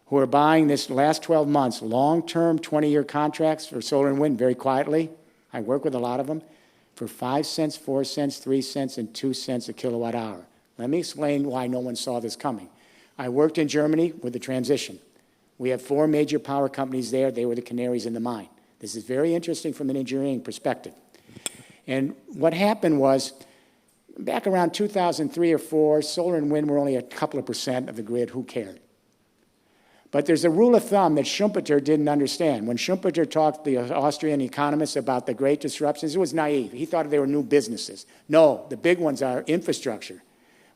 who are buying this last 12 months, long-term 20-year contracts for solar and wind very quietly. I work with a lot of them for 5 cents, 4 cents, 3 cents, and 2 cents a kilowatt hour. Let me explain why no one saw this coming. I worked in Germany with the transition. We have 4 major power companies there. They were the canaries in the mine. This is very interesting from an engineering perspective. And what happened was, back around 2003 or 4, solar and wind were only a couple of % of the grid. Who cared? But there's a rule of thumb that Schumpeter didn't understand. When Schumpeter talked to the Austrian economists about the great disruptions, it was naive. He thought they were new businesses. No, the big ones are infrastructure.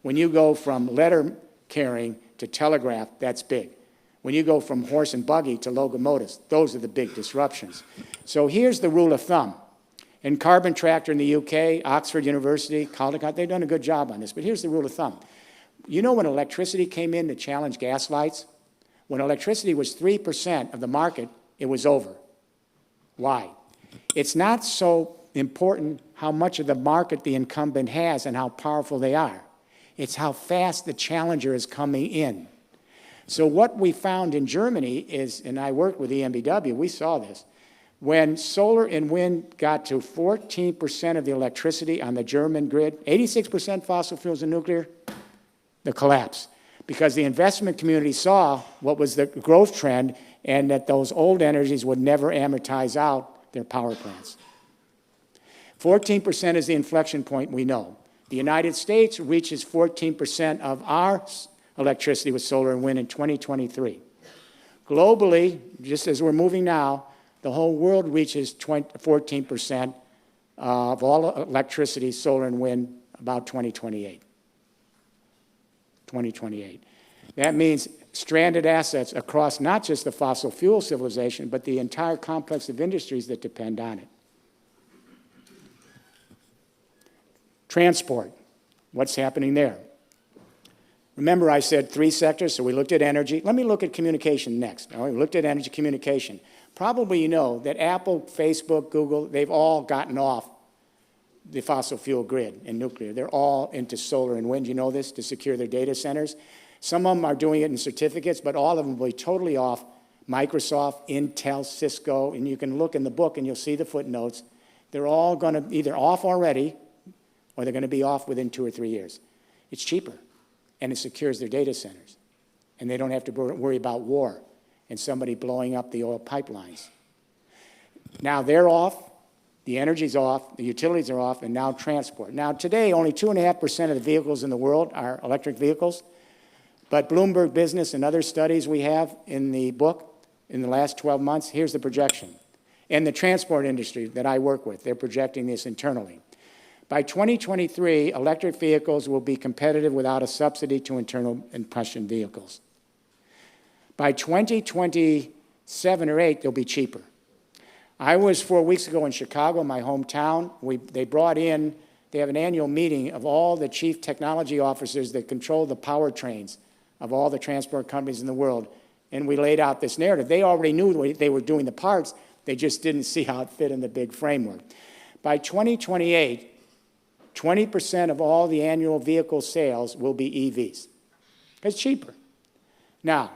When you go from letter carrying to telegraph, that's big. When you go from horse and buggy to locomotives, those are the big disruptions. So here's the rule of thumb. In Carbon Tractor in the UK, Oxford University, Caldecott, they've done a good job on this, but here's the rule of thumb. You know when electricity came in to challenge gas lights? When electricity was 3% of the market, it was over. Why? It's not so important how much of the market the incumbent has and how powerful they are. It's how fast the challenger is coming in. So what we found in Germany is, and I worked with EnBW, we saw this, when solar and wind got to 14% of the electricity on the German grid, 86% fossil fuels and nuclear, the collapse. Because the investment community saw what was the growth trend and that those old energies would never amortize out their power plants. 14% is the inflection point we know. The United States reaches 14% of our electricity with solar and wind in 2023. Globally, just as we're moving now, the whole world reaches 14% of all electricity, solar and wind, about 2028. 2028. That means stranded assets across not just the fossil fuel civilization, but the entire complex of industries that depend on it. Transport. What's happening there? Remember I said 3 sectors, so we looked at energy. Let me look at communication next. All right, we looked at energy communication. Probably you know that Apple, Facebook, Google, they've all gotten off the fossil fuel grid and nuclear. They're all into solar and wind, you know this, to secure their data centers. Some of them are doing it in certificates, but all of them will be totally off. Microsoft, Intel, Cisco, and you can look in the book and you'll see the footnotes. They're all going to either off already or they're going to be off within 2 or 3 years. It's cheaper, and it secures their data centers. And they don't have to worry about war and somebody blowing up the oil pipelines. Now they're off, the energy's off, the utilities are off, and now transport. Now today, only 2.5% of the vehicles in the world are electric vehicles, but Bloomberg Business and other studies we have in the book in the last 12 months, here's the projection. And the transport industry that I work with, they're projecting this internally. By 2023, electric vehicles will be competitive without a subsidy to internal combustion vehicles. By 2027 or 8, they'll be cheaper. I was 4 weeks ago in Chicago, my hometown. They brought in, they have an annual meeting of all the chief technology officers that control the powertrains of all the transport companies in the world. And we laid out this narrative. They already knew they were doing the parts. They just didn't see how it fit in the big framework. By 2028, 20% of all the annual vehicle sales will be EVs. It's cheaper. Now,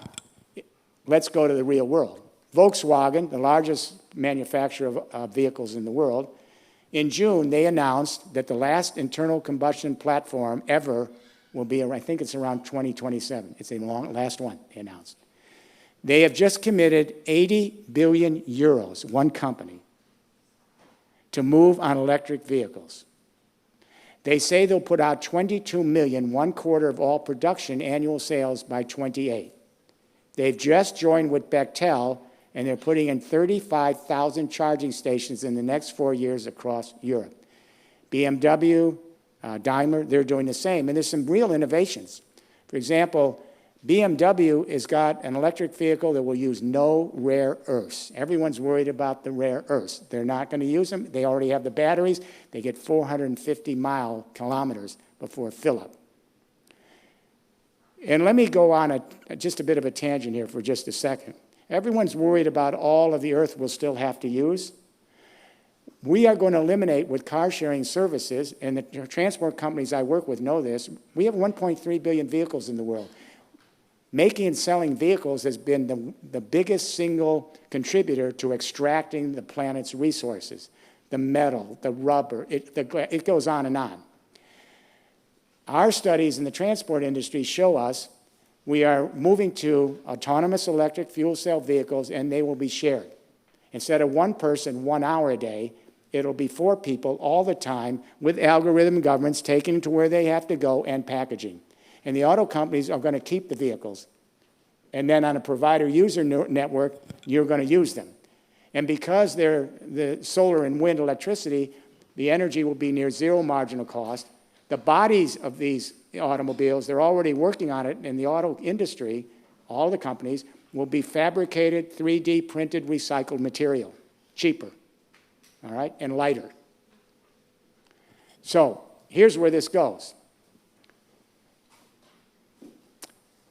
let's go to the real world. Volkswagen, the largest manufacturer of vehicles in the world, in June, they announced that the last internal combustion platform ever will be, I think it's around 2027. It's the last one, they announced. They have just committed 80 billion euros, one company, to move on electric vehicles. They say they'll put out 22 million, 1/4 of all production annual sales by 28. They've just joined with Bechtel, and they're putting in 35,000 charging stations in the next 4 years across Europe. BMW, Daimler, they're doing the same, and there's some real innovations. For example, BMW has got an electric vehicle that will use no rare earths. Everyone's worried about the rare earths. They're not going to use them. They already have the batteries. They get 450 kilometers before fill-up. And let me go on just a bit of a tangent here for just a second. Everyone's worried about all of the earth we'll still have to use. We are going to eliminate with car-sharing services, and the transport companies I work with know this. We have 1.3 billion vehicles in the world. Making and selling vehicles has been the biggest single contributor to extracting the planet's resources, the metal, the rubber, it goes on and on. Our studies in the transport industry show us we are moving to autonomous electric fuel cell vehicles, and they will be shared. Instead of one person, 1 hour a day, it'll be 4 people all the time with algorithm governance taking them to where they have to go and packaging. And the auto companies are going to keep the vehicles. And then on a provider-user network, you're going to use them. And because they're the solar and wind electricity, the energy will be near zero marginal cost. The bodies of these automobiles, they're already working on it in the auto industry, all the companies, will be fabricated, 3D printed, recycled material, cheaper, all right, and lighter. So here's where this goes.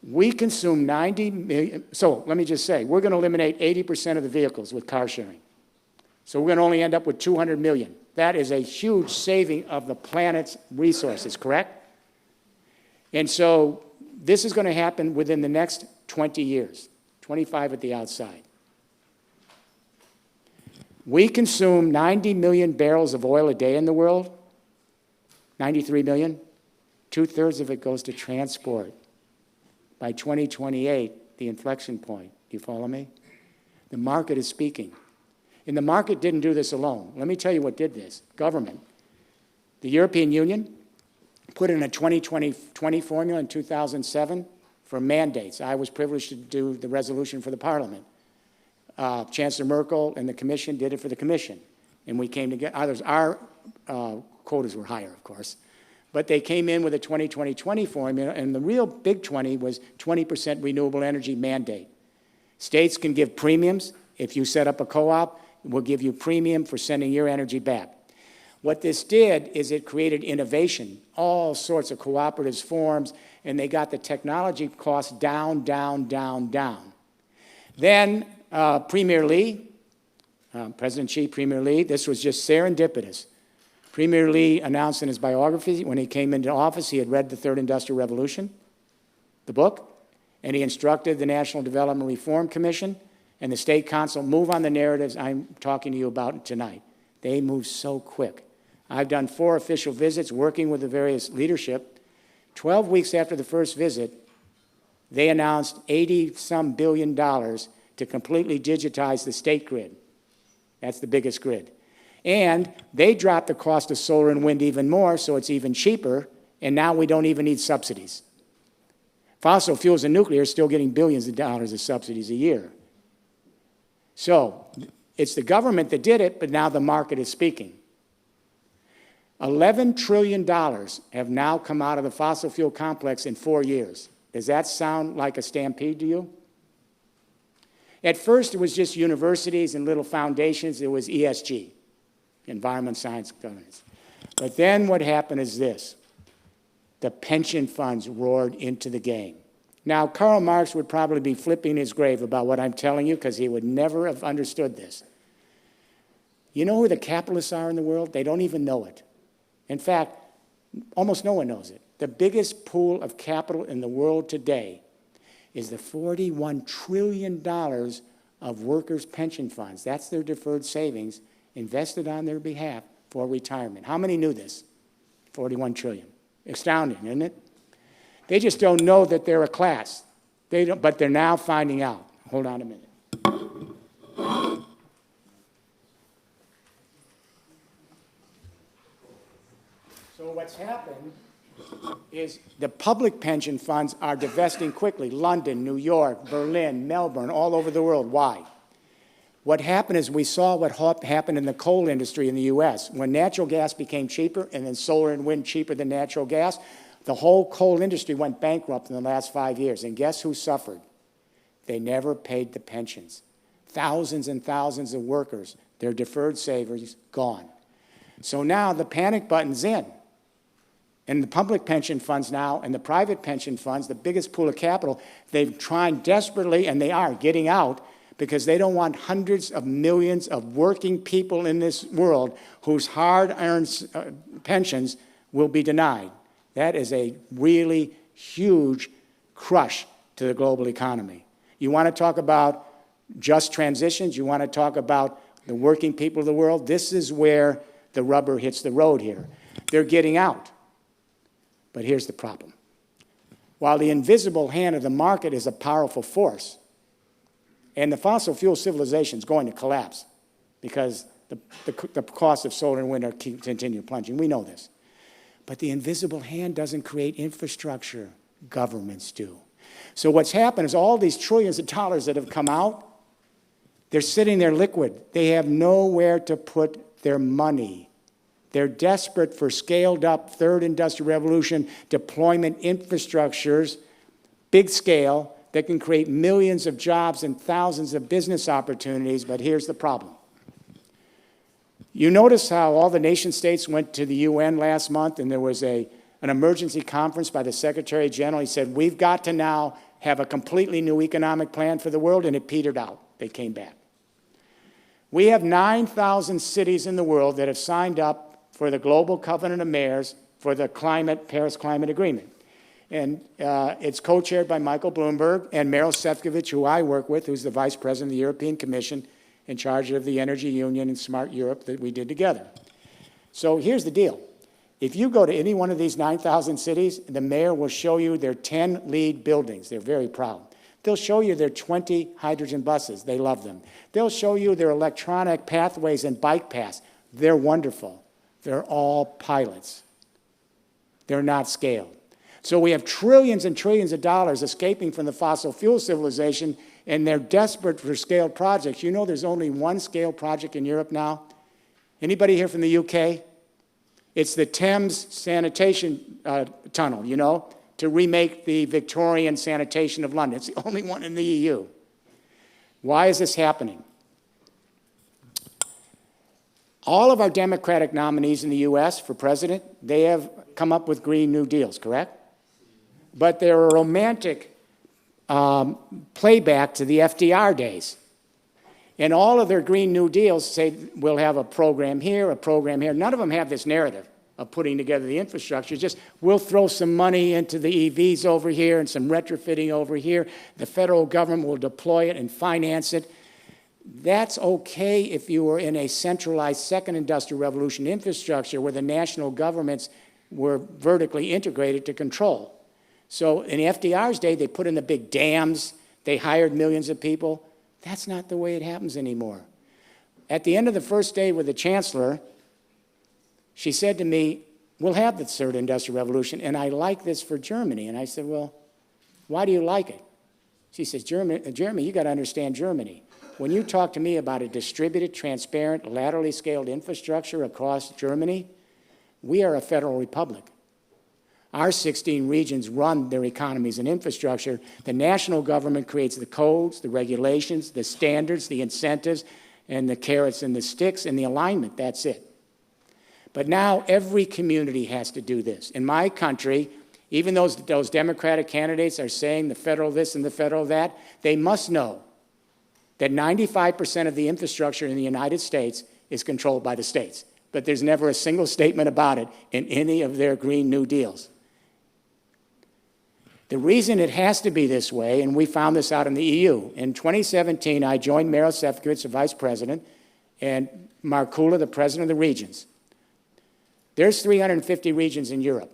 We consume 90 million, so let me just say, we're going to eliminate 80% of the vehicles with car sharing. So we're going to only end up with 200 million. That is a huge saving of the planet's resources, correct? And so this is going to happen within the next 20 years, 25 at the outside. We consume 90 million barrels of oil a day in the world, 93 million. 2/3 of it goes to transport. By 2028, the inflection point. Do you follow me? The market is speaking. And the market didn't do this alone. Let me tell you what did this. Government. The European Union put in a 2020 formula in 2007 for mandates. I was privileged to do the resolution for the Parliament. Chancellor Merkel and the Commission did it for the Commission. And we came together. Our quotas were higher, of course. But they came in with a 2020 formula, and the real big 20 was 20% renewable energy mandate. States can give premiums. If you set up a co-op, we'll give you premium for sending your energy back. What this did is it created innovation, all sorts of cooperatives forms, and they got the technology costs down, down, down, down. Then Premier Lee, President Xi, Premier Lee, this was just serendipitous. Premier Lee announced in his biography when he came into office, he had read The Third Industrial Revolution, the book, and he instructed the National Development Reform Commission and the State Council, move on the narratives I'm talking to you about tonight. They move so quick. I've done 4 official visits working with the various leadership. 12 weeks after the first visit, they announced $80-some billion to completely digitize the state grid. That's the biggest grid. And they dropped the cost of solar and wind even more, so it's even cheaper, and now we don't even need subsidies. Fossil fuels and nuclear are still getting billions of dollars of subsidies a year. So it's the government that did it, but now the market is speaking. $11 trillion have now come out of the fossil fuel complex in 4 years. Does that sound like a stampede to you? At first, it was just universities and little foundations. It was ESG, Environment, Science, Governance. But then what happened is this. The pension funds roared into the game. Now, Karl Marx would probably be flipping his grave about what I'm telling you because he would never have understood this. You know who the capitalists are in the world? They don't even know it. In fact, almost no one knows it. The biggest pool of capital in the world today is the $41 trillion of workers' pension funds. That's their deferred savings invested on their behalf for retirement. How many knew this? 41 trillion. Astounding, isn't it? They just don't know that they're a class. They don't, but they're now finding out. Hold on a minute. So what's happened is the public pension funds are divesting quickly. London, New York, Berlin, Melbourne, all over the world. Why? What happened is we saw what happened in the coal industry in the U.S. When natural gas became cheaper and then solar and wind cheaper than natural gas, the whole coal industry went bankrupt in the last 5 years. And guess who suffered? They never paid the pensions. Thousands and thousands of workers, their deferred savings, gone. So now the panic button's in. And the public pension funds now and the private pension funds, the biggest pool of capital, they've tried desperately, and they are getting out, because they don't want hundreds of millions of working people in this world whose hard-earned pensions will be denied. That is a really huge crush to the global economy. You want to talk about just transitions? You want to talk about the working people of the world? This is where the rubber hits the road here. They're getting out. But here's the problem. While the invisible hand of the market is a powerful force, and the fossil fuel civilization is going to collapse because the cost of solar and wind are continue plunging. We know this. But the invisible hand doesn't create infrastructure. Governments do. So what's happened is all these trillions of dollars that have come out, they're sitting there liquid. They have nowhere to put their money. They're desperate for scaled-up third industrial revolution deployment infrastructures, big scale, that can create millions of jobs and thousands of business opportunities, but here's the problem. You notice how all the nation states went to the UN last month, and there was an emergency conference by the Secretary General. He said, we've got to now have a completely new economic plan for the world, and it petered out. They came back. We have 9,000 cities in the world that have signed up for the Global Covenant of Mayors for the Paris Climate Agreement. And it's co-chaired by Michael Bloomberg and Meryl Sefcovic, who I work with, who's the Vice President of the European Commission in charge of the Energy Union and Smart Europe that we did together. So here's the deal. If you go to any one of these 9,000 cities, the mayor will show you their 10 LEED buildings. They're very proud. They'll show you their 20 hydrogen buses. They love them. They'll show you their electronic pathways and bike paths. They're wonderful. They're all pilots. They're not scaled. So we have trillions and trillions of dollars escaping from the fossil fuel civilization, and they're desperate for scaled projects. You know there's only one scaled project in Europe now? Anybody here from the UK? It's the Thames sanitation tunnel, you know, to remake the Victorian sanitation of London. It's the only one in the EU. Why is this happening? All of our Democratic nominees in the U.S. for president, they have come up with Green New Deals, correct? But they're a romantic playback to the FDR days. And all of their Green New Deals say we'll have a program here, a program here. None of them have this narrative of putting together the infrastructure. Just we'll throw some money into the EVs over here and some retrofitting over here. The federal government will deploy it and finance it. That's okay if you were in a centralized second industrial revolution infrastructure where the national governments were vertically integrated to control. So in FDR's day, they put in the big dams. They hired millions of people. That's not the way it happens anymore. At the end of the first day with the chancellor, she said to me, we'll have the third industrial revolution, and I like this for Germany. And I said, well, why do you like it? She says, Jeremy, you got to understand Germany. When you talk to me about a distributed, transparent, laterally scaled infrastructure across Germany, we are a federal republic. Our 16 regions run their economies and infrastructure. The national government creates the codes, the regulations, the standards, the incentives, and the carrots and the sticks, and the alignment. That's it. But now every community has to do this. In my country, even those Democratic candidates are saying the federal this and the federal that, they must know that 95% of the infrastructure in the United States is controlled by the states. But there's never a single statement about it in any of their Green New Deals. The reason it has to be this way, and we found this out in the EU, in 2017, I joined Maros Sefcovic, the vice president, and Markula, the president of the regions. There's 350 regions in Europe.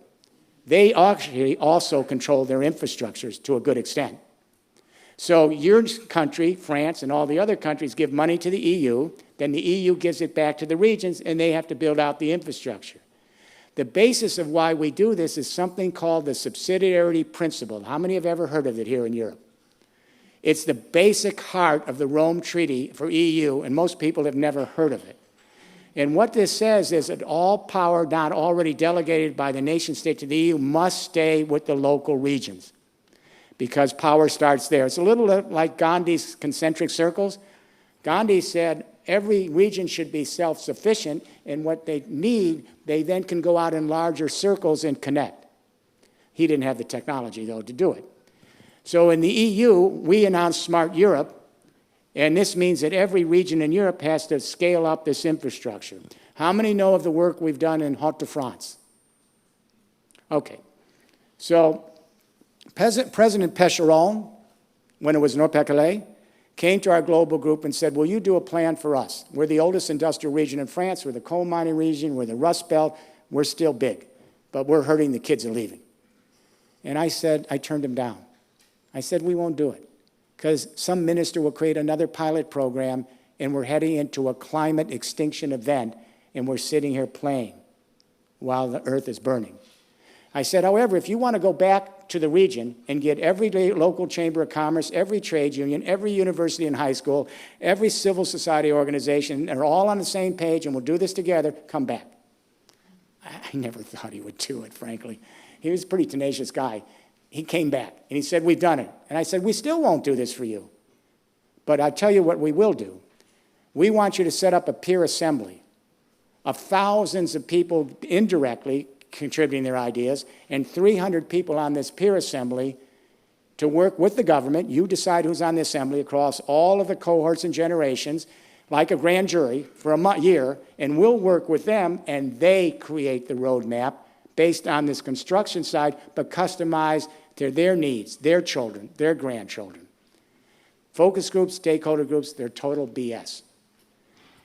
They actually also control their infrastructures to a good extent. So your country, France, and all the other countries give money to the EU, then the EU gives it back to the regions, and they have to build out the infrastructure. The basis of why we do this is something called the subsidiarity principle. How many have ever heard of it here in Europe? It's the basic heart of the Rome Treaty for EU, and most people have never heard of it. And what this says is that all power not already delegated by the nation state to the EU must stay with the local regions, because power starts there. It's a little like Gandhi's concentric circles. Gandhi said every region should be self-sufficient, and what they need, they then can go out in larger circles and connect. He didn't have the technology, though, to do it. So in the EU, we announced Smart Europe, and this means that every region in Europe has to scale up this infrastructure. How many know of the work we've done in Hauts-de-France? Okay. So President Pécheron, when it was Nord-Pas-de-Calais, came to our global group and said, will you do a plan for us? We're the oldest industrial region in France. We're the coal mining region. We're the Rust Belt. We're still big, but we're hurting. The kids are leaving. And I turned him down. I said, we won't do it, because some minister will create another pilot program, and we're heading into a climate extinction event, and we're sitting here playing while the earth is burning. I said, however, if you want to go back to the region and get every local chamber of commerce, every trade union, every university and high school, every civil society organization, they're all on the same page, and we'll do this together, come back. I never thought he would do it, frankly. He was a pretty tenacious guy. He came back, and he said, we've done it. And I said, we still won't do this for you. But I'll tell you what we will do. We want you to set up a peer assembly of thousands of people indirectly contributing their ideas, and 300 people on this peer assembly to work with the government. You decide who's on the assembly across all of the cohorts and generations, like a grand jury for a year, and we'll work with them, and they create the roadmap based on this construction side, but customized to their needs, their children, their grandchildren. Focus groups, stakeholder groups, they're total BS.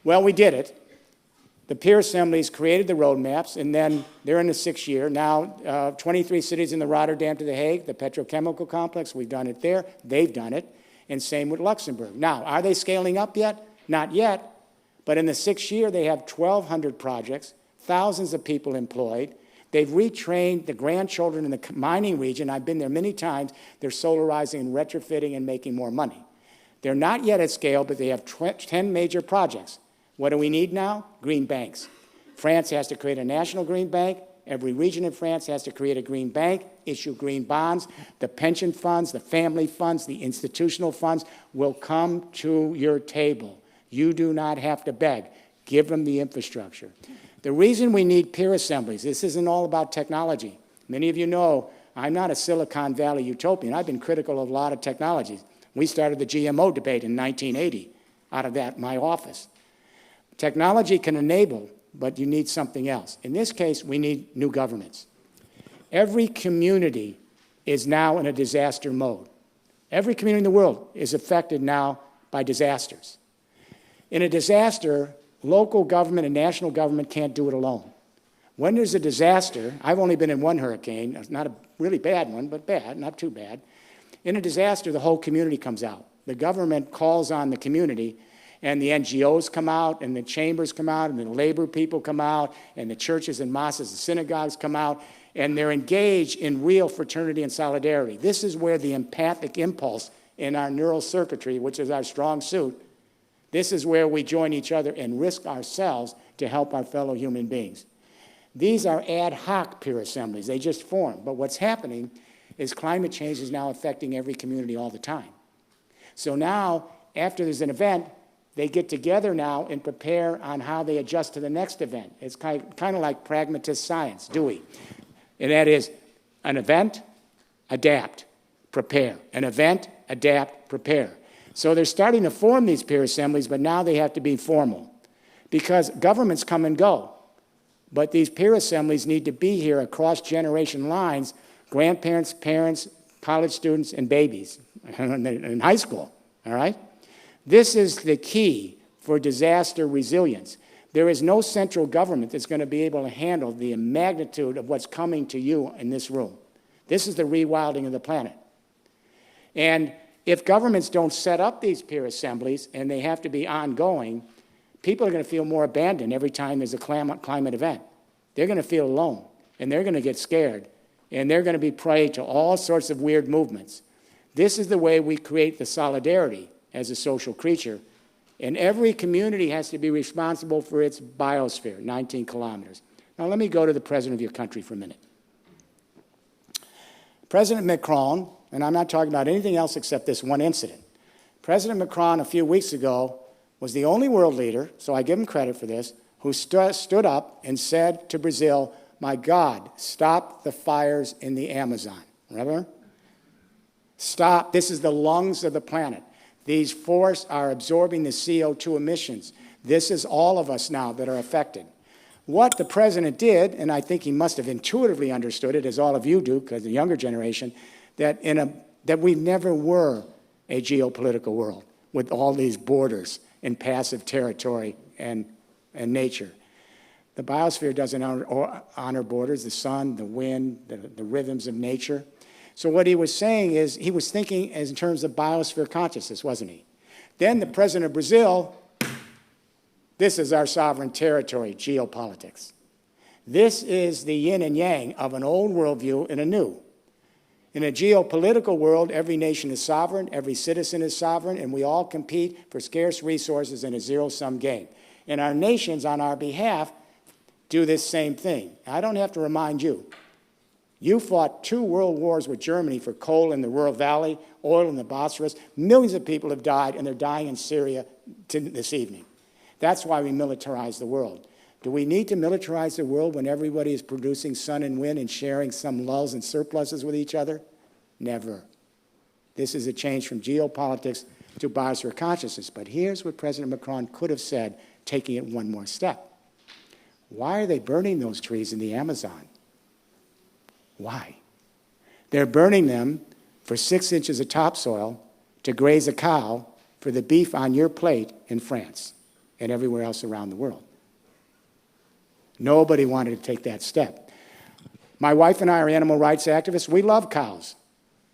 Well, we did it. The peer assemblies created the roadmaps, and then they're in the 6th year. Now, 23 cities in the Rotterdam to The Hague, the petrochemical complex, we've done it there. They've done it, and same with Luxembourg. Now, are they scaling up yet? Not yet, but in the 6th year, they have 1,200 projects, thousands of people employed. They've retrained the grandchildren in the mining region. I've been there many times. They're solarizing and retrofitting and making more money. They're not yet at scale, but they have 10 major projects. What do we need now? Green banks. France has to create a national green bank. Every region in France has to create a green bank, issue green bonds. The pension funds, the family funds, the institutional funds will come to your table. You do not have to beg. Give them the infrastructure. The reason we need peer assemblies, this isn't all about technology. Many of you know I'm not a Silicon Valley utopian. I've been critical of a lot of technologies. We started the GMO debate in 1980 out of that, my office. Technology can enable, but you need something else. In this case, we need new governments. Every community is now in a disaster mode. Every community in the world is affected now by disasters. In a disaster, local government and national government can't do it alone. When there's a disaster, I've only been in one hurricane, not a really bad one, but bad, not too bad. In a disaster, the whole community comes out. The government calls on the community, and the NGOs come out, and the chambers come out, and the labor people come out, and the churches and mosques and synagogues come out, and they're engaged in real fraternity and solidarity. This is where the empathic impulse in our neural circuitry, which is our strong suit, this is where we join each other and risk ourselves to help our fellow human beings. These are ad hoc peer assemblies. They just form. But what's happening is climate change is now affecting every community all the time. So now, after there's an event, they get together now and prepare on how they adjust to the next event. It's kind of like pragmatist science, Dewey. And that is an event, adapt, prepare. An event, adapt, prepare. So they're starting to form these peer assemblies, but now they have to be formal because governments come and go. But these peer assemblies need to be here across generation lines, grandparents, parents, college students, and babies in high school, all right? This is the key for disaster resilience. There is no central government that's going to be able to handle the magnitude of what's coming to you in this room. This is the rewilding of the planet. And if governments don't set up these peer assemblies and they have to be ongoing, people are going to feel more abandoned every time there's a climate event. They're going to feel alone, and they're going to get scared, and they're going to be prey to all sorts of weird movements. This is the way we create the solidarity as a social creature, and every community has to be responsible for its biosphere, 19 kilometers. Now let me go to the president of your country for a minute. President Macron, and I'm not talking about anything else except this one incident. President Macron a few weeks ago was the only world leader, so I give him credit for this, who stood up and said to Brazil, "My God, stop the fires in the Amazon." Remember? Stop. This is the lungs of the planet. These forests are absorbing the CO2 emissions. This is all of us now that are affected. What the president did, and I think he must have intuitively understood it, as all of you do, because the younger generation, that we never were a geopolitical world with all these borders and passive territory and nature. The biosphere doesn't honor borders, the sun, the wind, the rhythms of nature. So what he was saying is he was thinking in terms of biosphere consciousness, wasn't he? Then the president of Brazil, this is our sovereign territory, geopolitics. This is the yin and yang of an old worldview and a new. In a geopolitical world, every nation is sovereign, every citizen is sovereign, and we all compete for scarce resources in a zero-sum game. And our nations, on our behalf, do this same thing. I don't have to remind you. You fought 2 world wars with Germany for coal in the Ruhr Valley, oil in the Bosphorus. Millions of people have died, and they're dying in Syria this evening. That's why we militarize the world. Do we need to militarize the world when everybody is producing sun and wind and sharing some lulls and surpluses with each other? Never. This is a change from geopolitics to biosphere consciousness. But here's what President Macron could have said, taking it one more step. Why are they burning those trees in the Amazon? Why? They're burning them for 6 inches of topsoil to graze a cow for the beef on your plate in France and everywhere else around the world. Nobody wanted to take that step. My wife and I are animal rights activists. We love cows.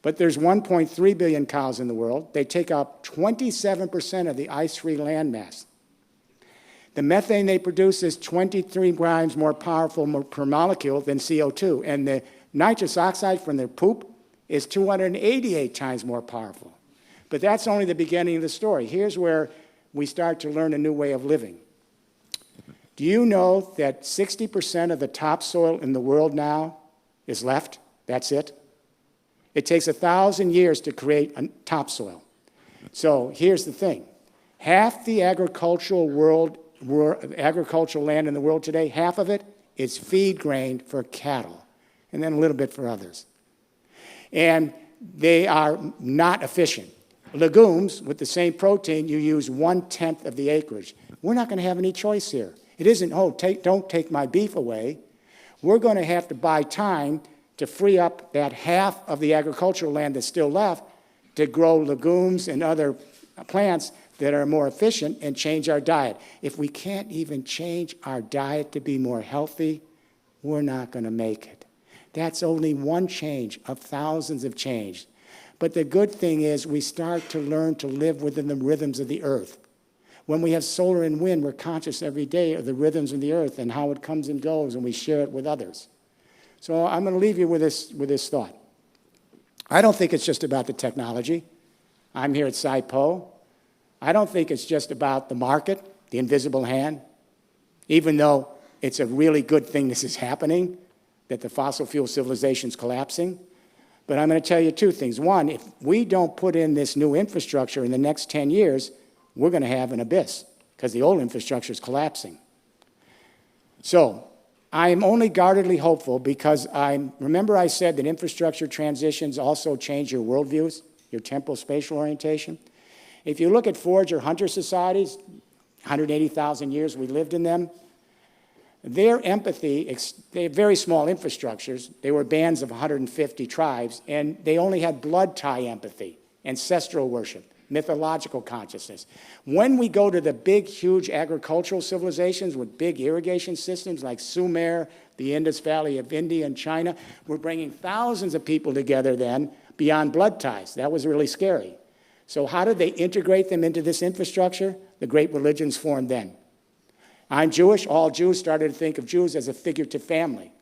But there's 1.3 billion cows in the world. They take up 27% of the ice-free landmass. The methane they produce is 23 times more powerful per molecule than CO2. And the nitrous oxide from their poop is 288 times more powerful. But that's only the beginning of the story. Here's where we start to learn a new way of living. Do you know that 60% of the topsoil in the world now is left? That's it. It takes 1,000 years to create a topsoil. So here's the thing. Half the agricultural world agricultural land in the world today, half of it is feed grain for cattle, and then a little bit for others. And they are not efficient. Legumes, with the same protein, you use 1/10 of the acreage. We're not going to have any choice here. It isn't, don't take my beef away. We're going to have to buy time to free up that half of the agricultural land that's still left to grow legumes and other plants that are more efficient and change our diet. If we can't even change our diet to be more healthy, we're not going to make it. That's only one change of thousands of changes. But the good thing is we start to learn to live within the rhythms of the earth. When we have solar and wind, we're conscious every day of the rhythms of the earth and how it comes and goes, and we share it with others. So I'm going to leave you with this thought. I don't think it's just about the technology. I'm here at SciPo. I don't think it's just about the market, the invisible hand, even though it's a really good thing this is happening, that the fossil fuel civilization is collapsing. But I'm going to tell you two things. One, if we don't put in this new infrastructure in the next 10 years, we're going to have an abyss because the old infrastructure is collapsing. So I'm only guardedly hopeful because remember I said that infrastructure transitions also change your worldviews, your temporal spatial orientation. If you look at forager hunter societies, 180,000 years we lived in them, their empathy, they have very small infrastructures. They were bands of 150 tribes, and they only had blood tie empathy, ancestral worship, mythological consciousness. When we go to the big, huge agricultural civilizations with big irrigation systems like Sumer, the Indus Valley of India and China, we're bringing thousands of people together then beyond blood ties. That was really scary. So how did they integrate them into this infrastructure? The great religions formed then. I'm Jewish. All Jews started to think of Jews as a figurative family,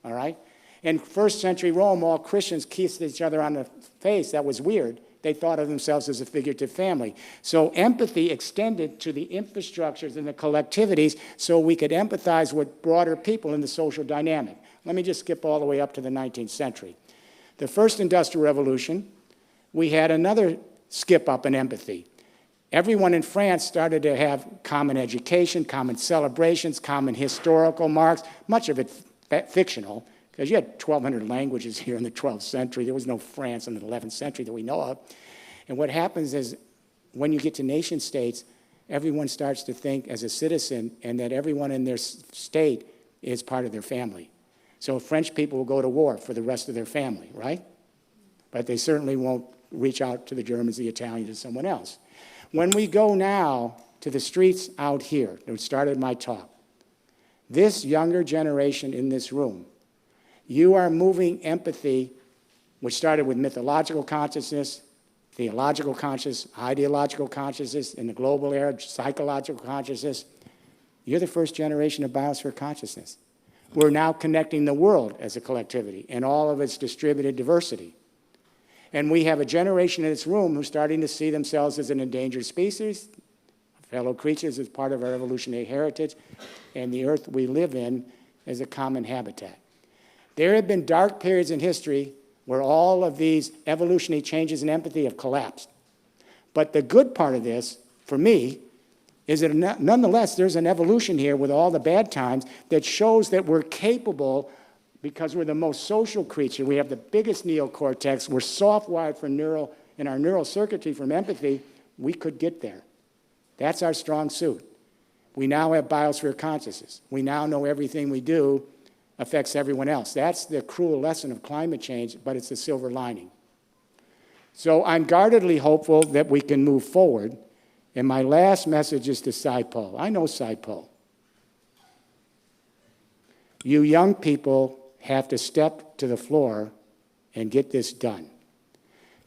all right? In first century Rome, all Christians kissed each other on the face. That was weird. They thought of themselves as a figurative family. So empathy extended to the infrastructures and the collectivities so we could empathize with broader people in the social dynamic. Let me just skip all the way up to the 19th century. The first Industrial Revolution, we had another skip up in empathy. Everyone in France started to have common education, common celebrations, common historical marks, much of it fictional, because you had 1,200 languages here in the 12th century. There was no France in the 11th century that we know of. And what happens is when you get to nation states, everyone starts to think as a citizen and that everyone in their state is part of their family. So French people will go to war for the rest of their family, right? But they certainly won't reach out to the Germans, the Italians, or someone else. When we go now to the streets out here, that started my talk, this younger generation in this room, you are moving empathy, which started with mythological consciousness, theological consciousness, ideological consciousness, in the global era, psychological consciousness. You're the first generation of biosphere consciousness. We're now connecting the world as a collectivity and all of its distributed diversity. And we have a generation in this room who's starting to see themselves as an endangered species, fellow creatures as part of our evolutionary heritage, and the earth we live in as a common habitat. There have been dark periods in history where all of these evolutionary changes in empathy have collapsed. But the good part of this, for me, is that nonetheless there's an evolution here with all the bad times that shows that we're capable, because we're the most social creature, we have the biggest neocortex, we're soft-wired for in our neural circuitry from empathy, we could get there. That's our strong suit. We now have biosphere consciousness. We now know everything we do affects everyone else. That's the cruel lesson of climate change, but it's the silver lining. So I'm guardedly hopeful that we can move forward. And my last message is to SciPo. I know SciPo. You young people have to step to the floor and get this done.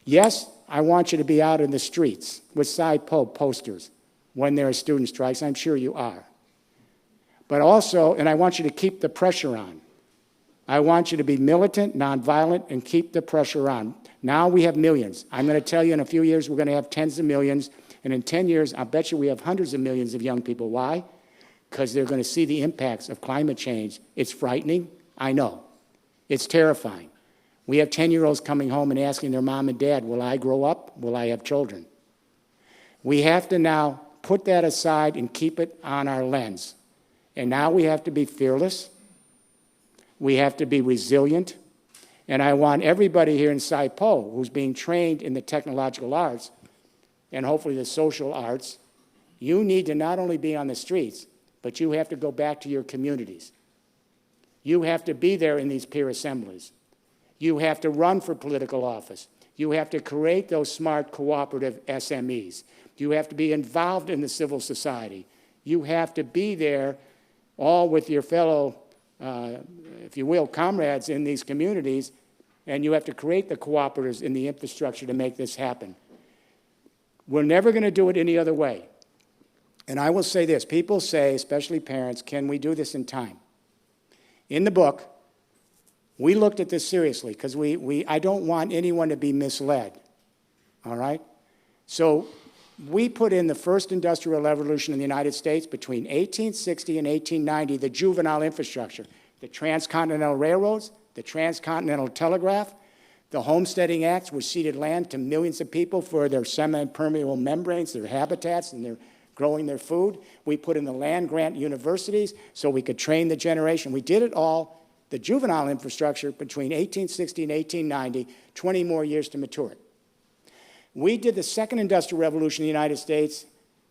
Yes, I want you to be out in the streets with SciPo posters when there are student strikes. I'm sure you are. But also, and I want you to keep the pressure on. I want you to be militant, nonviolent, and keep the pressure on. Now we have millions. I'm going to tell you in a few years we're going to have tens of millions. And in 10 years, I bet you we have hundreds of millions of young people. Why? Because they're going to see the impacts of climate change. It's frightening. I know. It's terrifying. We have 10-year-olds coming home and asking their mom and dad, will I grow up? Will I have children? We have to now put that aside and keep it on our lens. And now we have to be fearless. We have to be resilient. And I want everybody here in SciPo who's being trained in the technological arts and hopefully the social arts, you need to not only be on the streets, but you have to go back to your communities. You have to be there in these peer assemblies. You have to run for political office. You have to create those smart cooperative SMEs. You have to be involved in the civil society. You have to be there all with your fellow, if you will, comrades in these communities, and you have to create the cooperatives in the infrastructure to make this happen. We're never going to do it any other way. And I will say this, people say, especially parents, can we do this in time? In the book, we looked at this seriously because I don't want anyone to be misled, all right? So we put in the first industrial revolution in the United States between 1860 and 1890, the juvenile infrastructure, the transcontinental railroads, the transcontinental telegraph, the homesteading acts, which ceded land to millions of people for their semi-permeable membranes, their habitats, and their growing their food. We put in the land-grant universities so we could train the generation. We did it all, the juvenile infrastructure, between 1860 and 1890, 20 more years to mature it. We did the second industrial revolution in the United States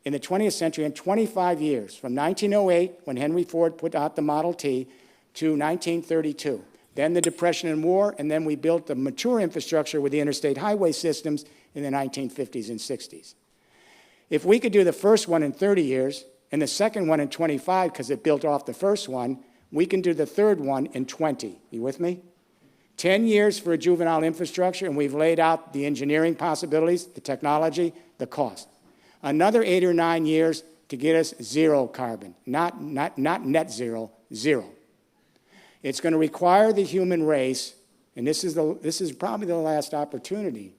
in the 20th century in 25 years, from 1908, when Henry Ford put out the Model T, to 1932. Then the Depression and War, and then we built the mature infrastructure with the interstate highway systems in the 1950s and 60s. If we could do the first one in 30 years and the second one in 25 because it built off the first one, we can do the third one in 20. You with me? 10 years for a juvenile infrastructure, and we've laid out the engineering possibilities, the technology, the cost. Another 8 or 9 years to get us zero carbon, not net zero, zero. It's going to require the human race, and this is probably the last opportunity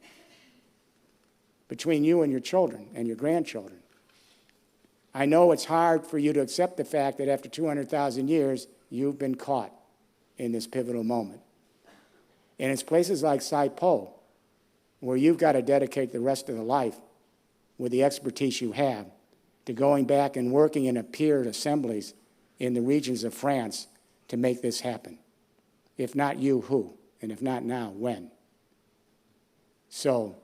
between you and your children and your grandchildren. I know it's hard for you to accept the fact that after 200,000 years, you've been caught in this pivotal moment. And it's places like SciPo where you've got to dedicate the rest of the life with the expertise you have to going back and working in peer assemblies in the regions of France to make this happen. If not you, who? And if not now, when? So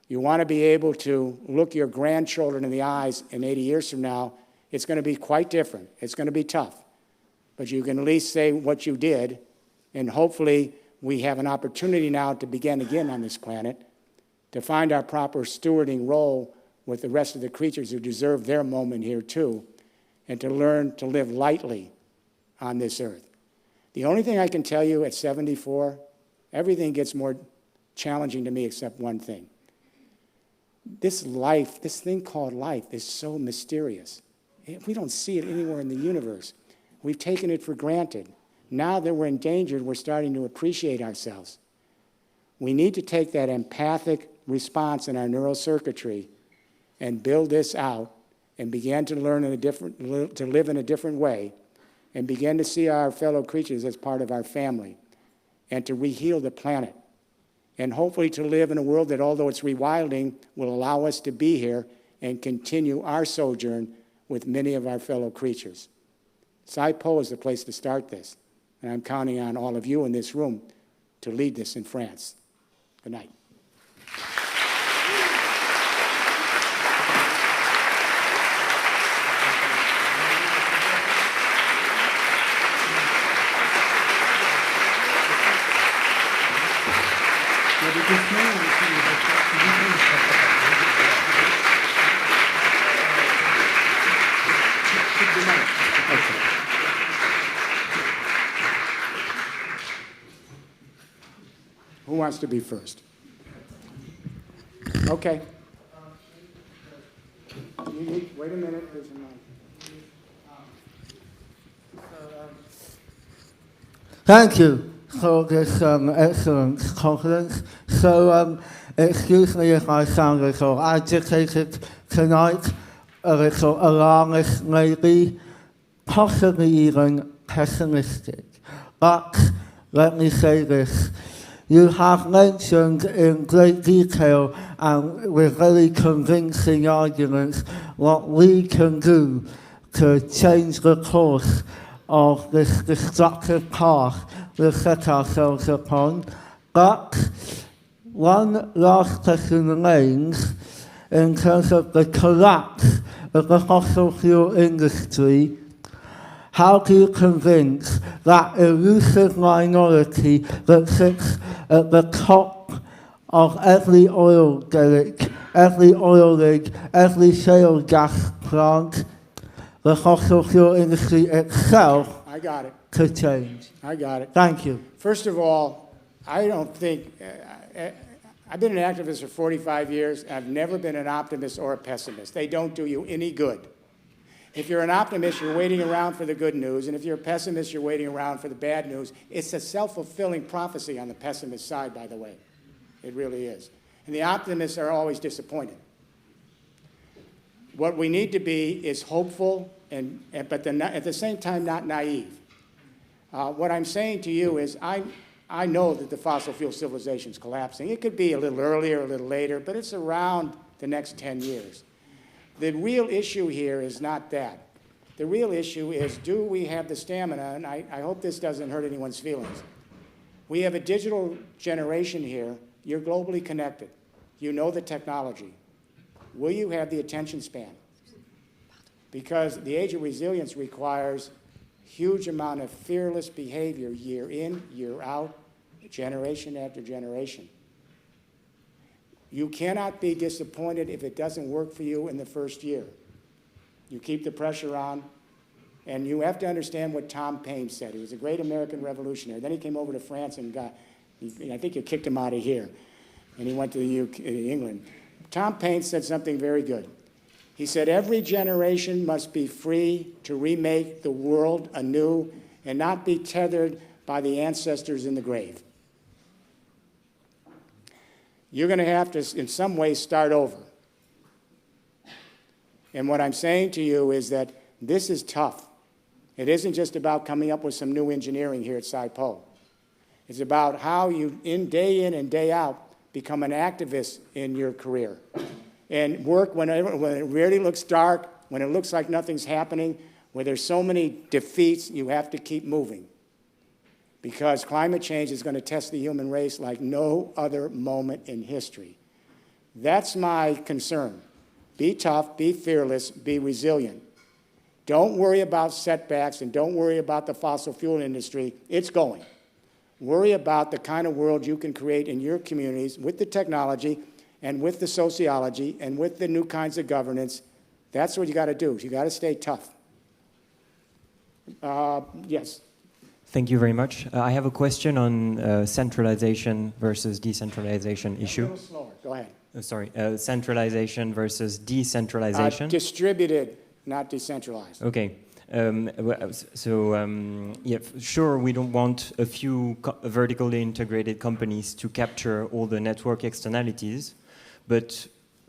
you want to be able to look your grandchildren in the eyes, and 80 years from now, it's going to be quite different. It's going to be tough. But you can at least say what you did, and hopefully we have an opportunity now to begin again on this planet, to find our proper stewarding role with the rest of the creatures who deserve their moment here too, and to learn to live lightly on this earth. The only thing I can tell you at 74, everything gets more challenging to me except one thing. This life, this thing called life, is so mysterious. We don't see it anywhere in the universe. We've taken it for granted. Now that we're endangered, we're starting to appreciate ourselves. We need to take that empathic response in our neural circuitry and build this out and begin to learn to live in a different way and begin to see our fellow creatures as part of our family and to re-heal the planet. And hopefully to live in a world that, although it's rewilding, will allow us to be here and continue our sojourn with many of our fellow creatures. SciPo is the place to start this, and I'm counting on all of you in this room to lead this in France. Good night. Who wants to be first? Okay. Wait a minute. There's a mic. Thank you for this excellent conference. So, excuse me if I sound a little agitated tonight, a little alarmist maybe, possibly even pessimistic. But let me say this. You have mentioned in great detail and with very convincing arguments what we can do to change the course of this destructive path we set ourselves upon. But one last question remains in terms of the collapse of the fossil fuel industry. How do you convince that elusive minority that sits at the top of every oil derrick, every oil rig, every shale gas plant, the fossil fuel industry itself, I got it. to change? I got it. Thank you. First of all, I don't think, I've been an activist for 45 years. I've never been an optimist or a pessimist. They don't do you any good. If you're an optimist, you're waiting around for the good news, and if you're a pessimist, you're waiting around for the bad news. It's a self-fulfilling prophecy on the pessimist side, by the way. It really is. And the optimists are always disappointed. What we need to be is hopeful, but at the same time not naive. What I'm saying to you is I know that the fossil fuel civilization is collapsing. It could be a little earlier, a little later, but it's around the next 10 years. The real issue here is not that. The real issue is, do we have the stamina? And I hope this doesn't hurt anyone's feelings. We have a digital generation here. You're globally connected. You know the technology. Will you have the attention span? Because the age of resilience requires huge amount of fearless behavior year in, year out, generation after generation. You cannot be disappointed if it doesn't work for you in the first year. You keep the pressure on, and you have to understand what Tom Paine said. He was a great American revolutionary. Then he came over to France and I think you kicked him out of here, and he went to England. Tom Paine said something very good. He said, every generation must be free to remake the world anew and not be tethered by the ancestors in the grave. You're going to have to, in some ways, start over. And what I'm saying to you is that this is tough. It isn't just about coming up with some new engineering here at SciPo. It's about how you, day in and day out, become an activist in your career. And work when it really looks dark, when it looks like nothing's happening, where there's so many defeats, you have to keep moving. Because climate change is going to test the human race like no other moment in history. That's my concern. Be tough, be fearless, be resilient. Don't worry about setbacks and don't worry about the fossil fuel industry. It's going. Worry about the kind of world you can create in your communities with the technology and with the sociology and with the new kinds of governance. That's what you got to do. You got to stay tough. Yes. Thank you very much. I have a question on centralization versus decentralization issue. A little slower. Go ahead. Centralization versus decentralization. Distributed, not decentralized. Okay. Yeah, sure, we don't want a few vertically integrated companies to capture all the network externalities, but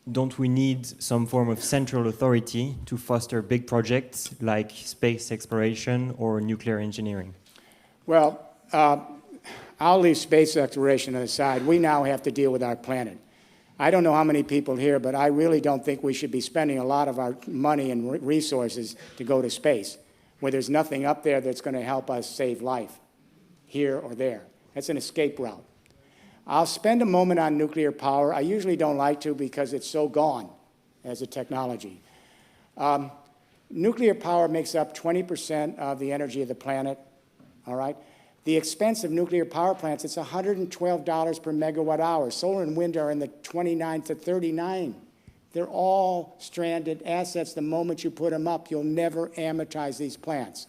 don't we need some form of central authority to foster big projects like space exploration or nuclear engineering? Well, I'll leave space exploration aside. We now have to deal with our planet. I don't know how many people here, but I really don't think we should be spending a lot of our money and resources to go to space, where there's nothing up there that's going to help us save life, here or there. That's an escape route. I'll spend a moment on nuclear power. I usually don't like to because it's so gone as a technology. Nuclear power makes up 20% of the energy of the planet. All right? The expense of nuclear power plants, it's $112 per megawatt hour. Solar and wind are in the 29 to 39. They're all stranded assets. The moment you put them up, you'll never amortize these plants.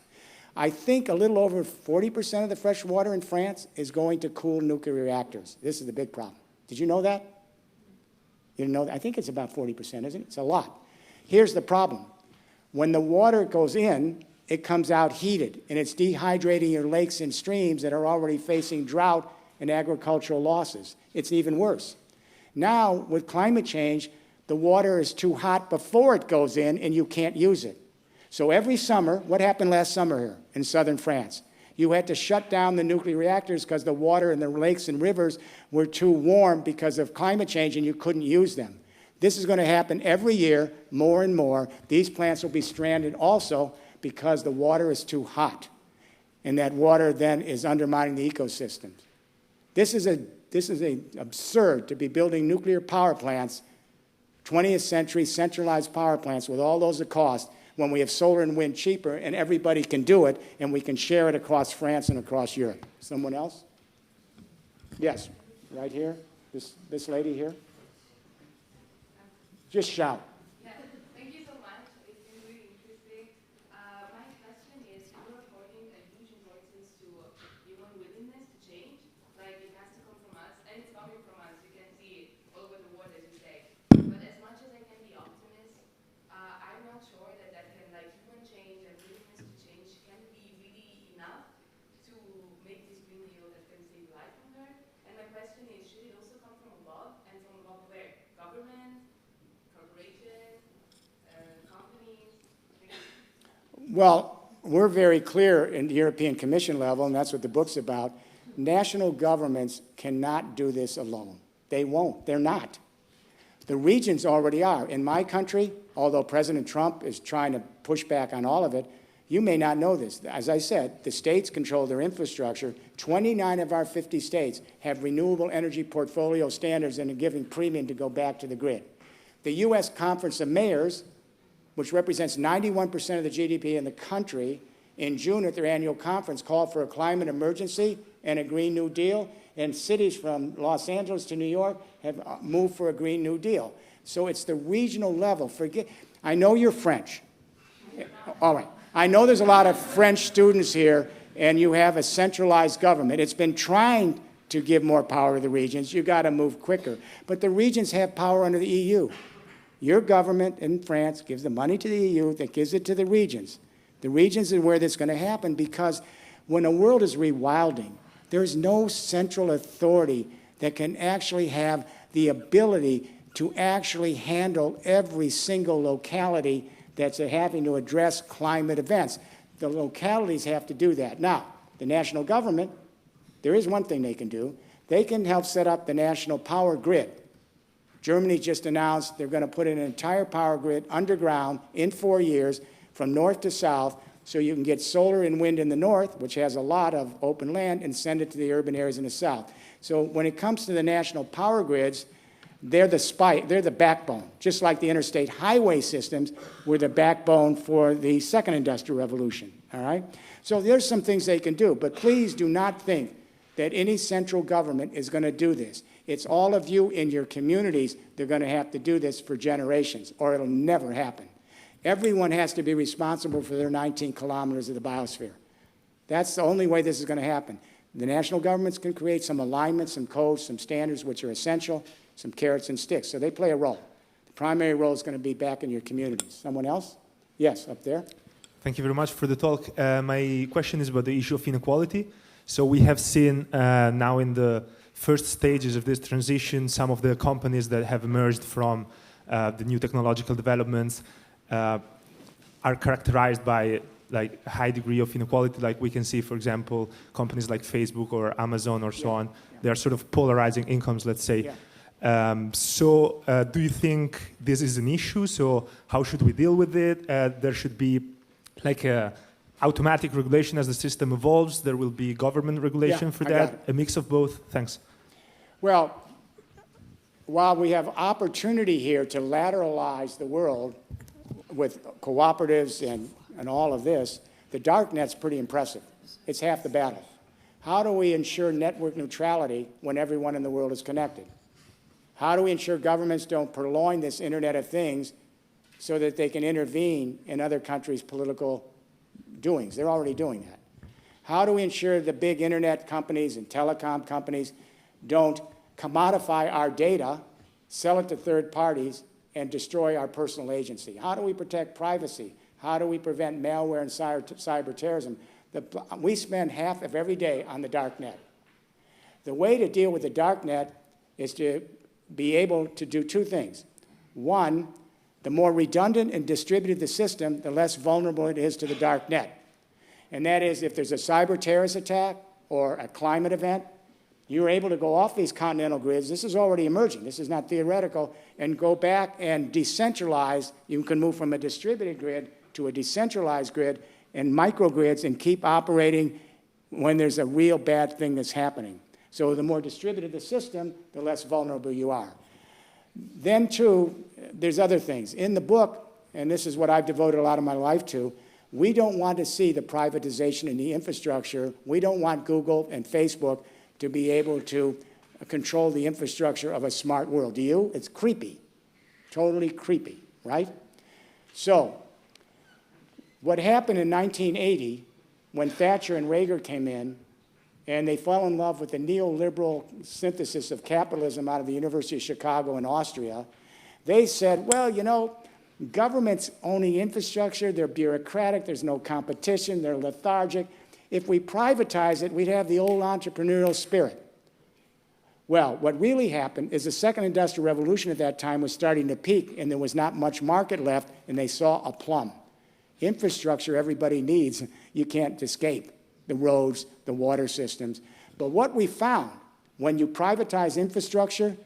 I think a little over 40% of the fresh water in France is going to cool nuclear reactors. This is the big problem. Did you know that? You didn't know that? I think it's about 40%, isn't it? It's a lot. Here's the problem. When the water goes in, it comes out heated, and it's dehydrating your lakes and streams that are already facing drought and agricultural losses. It's even worse. Now, with climate change, the water is too hot before it goes in, and you can't use it. So every summer, what happened last summer here in southern France? You had to shut down the nuclear reactors because the water in the lakes and rivers were too warm because of climate change and you couldn't use them. This is going to happen every year, more and more. These plants will be stranded also because the water is too hot. And that water then is undermining the ecosystems. This is absurd to be building nuclear power plants, 20th century centralized power plants with all those at cost, when we have solar and wind cheaper and everybody can do it and we can share it across France and across Europe. Someone else? Yes, right here. This lady here. Just shout. Yeah, thank you so much. It's been really interesting. My question is, you're reporting a huge importance to human willingness to change. Like, it has to come from us, and it's coming from us. You can see it all over the world, as you say. But as much as I can be optimist, I'm not sure that can, like, human change and willingness to change can be really enough to make this Green Deal that can save life on Earth. And my question is, should it also come from above, and from above where? Government? Well, we're very clear in the European Commission level, and that's what the book's about. National governments cannot do this alone. They won't. They're not. The regions already are. In my country, although President Trump is trying to push back on all of it, you may not know this. As I said, the states control their infrastructure. 29 of our 50 states have renewable energy portfolio standards and are giving premium to go back to the grid. The U.S. Conference of Mayors, which represents 91% of the GDP in the country, in June at their annual conference called for a climate emergency and a Green New Deal, and cities from Los Angeles to New York have moved for a Green New Deal. So it's the regional level. I know you're French. All right. I know there's a lot of French students here, and you have a centralized government. It's been trying to give more power to the regions. You've got to move quicker. But the regions have power under the EU. Your government in France gives the money to the EU that gives it to the regions. The regions are where this is going to happen, because when the world is rewilding, there's no central authority that can actually have the ability to actually handle every single locality that's having to address climate events. The localities have to do that. Now, the national government, there is one thing they can do. They can help set up the national power grid. Germany just announced they're going to put in an entire power grid underground in 4 years from north to south, so you can get solar and wind in the north, which has a lot of open land, and send it to the urban areas in the south. So when it comes to the national power grids, they're the backbone, just like the interstate highway systems were the backbone for the second industrial revolution, all right? So there's some things they can do, but please do not think that any central government is going to do this. It's all of you in your communities that are going to have to do this for generations, or it'll never happen. Everyone has to be responsible for their 19 kilometers of the biosphere. That's the only way this is going to happen. The national governments can create some alignments, some codes, some standards which are essential, some carrots and sticks. So they play a role. The primary role is going to be back in your communities. Someone else? Yes, up there. Thank you very much for the talk. My question is about the issue of inequality. So we have seen now in the first stages of this transition, some of the companies that have emerged from the new technological developments are characterized by like a high degree of inequality. Like we can see, for example, companies like Facebook or Amazon or so on. They are sort of polarizing incomes, let's say. Do you think this is an issue? So how should we deal with it? There should be like a automatic regulation as the system evolves. There will be government regulation for that. A mix of both. Thanks. Well, while we have opportunity here to lateralize the world with cooperatives and all of this, the dark net's pretty impressive. It's half the battle. How do we ensure network neutrality when everyone in the world is connected? How do we ensure governments don't purloin this Internet of Things so that they can intervene in other countries' political doings? They're already doing that. How do we ensure the big Internet companies and telecom companies don't commodify our data, sell it to third parties, and destroy our personal agency? How do we protect privacy? How do we prevent malware and cyber terrorism? We spend half of every day on the dark net. The way to deal with the dark net is to be able to do two things. One, the more redundant and distributed the system, the less vulnerable it is to the dark net. And that is if there's a cyber terrorist attack or a climate event, you're able to go off these continental grids. This is already emerging. This is not theoretical. And go back and decentralize. You can move from a distributed grid to a decentralized grid and microgrids and keep operating when there's a real bad thing that's happening. So the more distributed the system, the less vulnerable you are. Then, too, there's other things. In the book, and this is what I've devoted a lot of my life to, we don't want to see the privatization in the infrastructure. We don't want Google and Facebook to be able to control the infrastructure of a smart world. Do you? It's creepy, totally creepy, right? So what happened in 1980 when Thatcher and Reagan came in and they fell in love with the neoliberal synthesis of capitalism out of the University of Chicago in Austria, they said, well, you know, governments owning infrastructure, they're bureaucratic, there's no competition, they're lethargic. If we privatize it, we'd have the old entrepreneurial spirit. Well, what really happened is the second industrial revolution at that time was starting to peak, and there was not much market left, and they saw a plumb. Infrastructure everybody needs, you can't escape. The roads, the water systems. But what we found, when you privatize infrastructure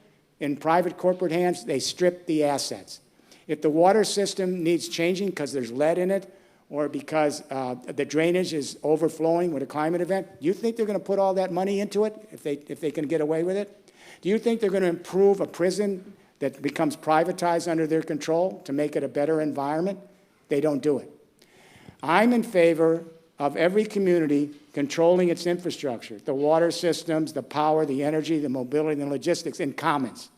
in private corporate hands, they strip the assets. If the water system needs changing because there's lead in it, or because the drainage is overflowing with a climate event, do you think they're going to put all that money into it if they can get away with it? Do you think they're going to improve a prison that becomes privatized under their control to make it a better environment? They don't do it. I'm in favor of every community controlling its infrastructure, the water systems, the power, the energy, the mobility, and logistics in commons.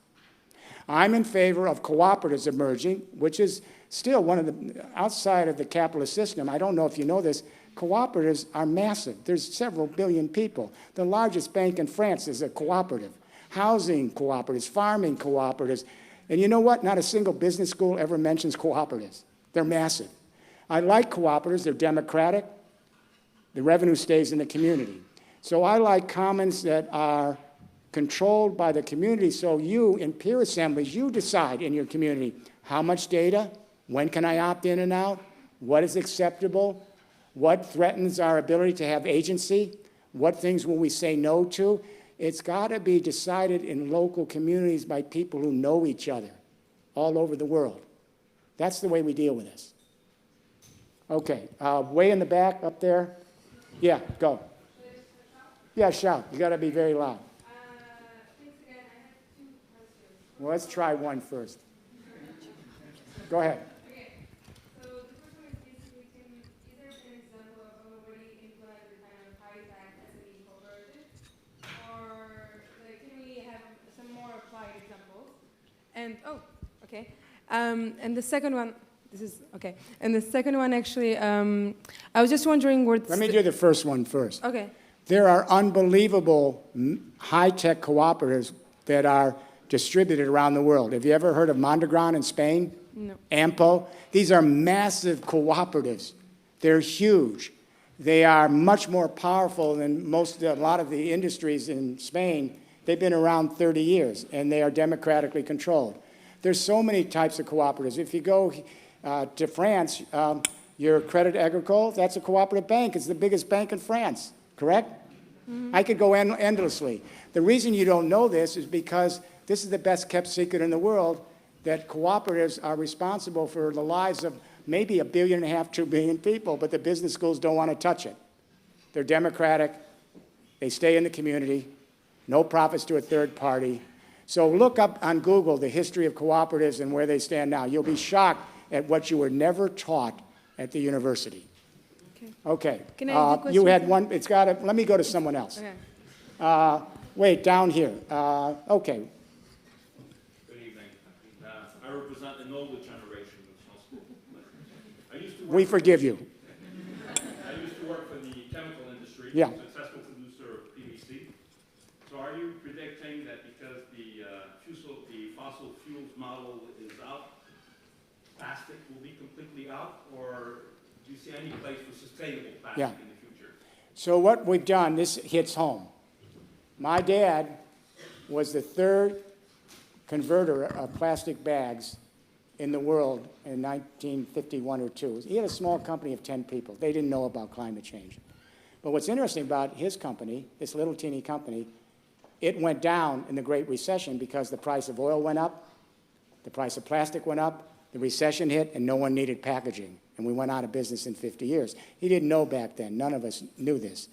I'm in favor of cooperatives emerging, which is still one of the, outside of the capitalist system, I don't know if you know this, cooperatives are massive. There's several billion people. The largest bank in France is a cooperative. Housing cooperatives, farming cooperatives. And you know what? Not a single business school ever mentions cooperatives. They're massive. I like cooperatives. They're democratic. The revenue stays in the community. So I like commons that are controlled by the community, so you, in peer assemblies, you decide in your community how much data, when can I opt in and out, what is acceptable, what threatens our ability to have agency, what things will we say no to. It's got to be decided in local communities by people who know each other all over the world. That's the way we deal with this. Okay, way in the back up there. Yeah, go. Yeah, shout. You got to be very loud. Thanks again. I have two questions. Well, let's try one first. Go ahead. Okay. So the first one is basically, is there an example of already implemented kind of high-tech SME cooperative? Or like, can we have some more applied examples? And, okay. And the second one, this is, okay. And the second one, actually, I was just wondering where... Let me do the first one first. Okay. There are unbelievable high-tech cooperatives that are distributed around the world. Have you ever heard of Mondragon in Spain? No. AMPO? These are massive cooperatives. They're huge. They are much more powerful than a lot of the industries in Spain. They've been around 30 years, and they are democratically controlled. There's so many types of cooperatives. If you go to France, your Crédit Agricole, that's a cooperative bank. It's the biggest bank in France, correct? Mm-hmm. I could go endlessly. The reason you don't know this is because this is the best kept secret in the world, that cooperatives are responsible for the lives of maybe 1.5 billion, 2 billion people, but the business schools don't want to touch it. They're democratic. They stay in the community. No profits to a third party. So look up on Google the history of cooperatives and where they stand now. You'll be shocked at what you were never taught at the university. Okay. Can I ask a question? You had one. It's got to. Let me go to someone else. Okay. Wait, down here. Okay. Good evening. I represent an older generation of school. I used to work We forgive you. I used to work for the chemical industry, Yeah. successful producer of PVC. So are you predicting that because the fossil fuels model is out, plastic will be completely out, or do you see any place for sustainable plastic Yeah. in the future? So what we've done, this hits home. My dad was the third converter of plastic bags in the world in 1951 or 2. He had a small company of 10 people. They didn't know about climate change. But what's interesting about his company, this little teeny company, it went down in the Great Recession because the price of oil went up, the price of plastic went up, the recession hit, and no one needed packaging. And we went out of business in 50 years. He didn't know back then. None of us knew this.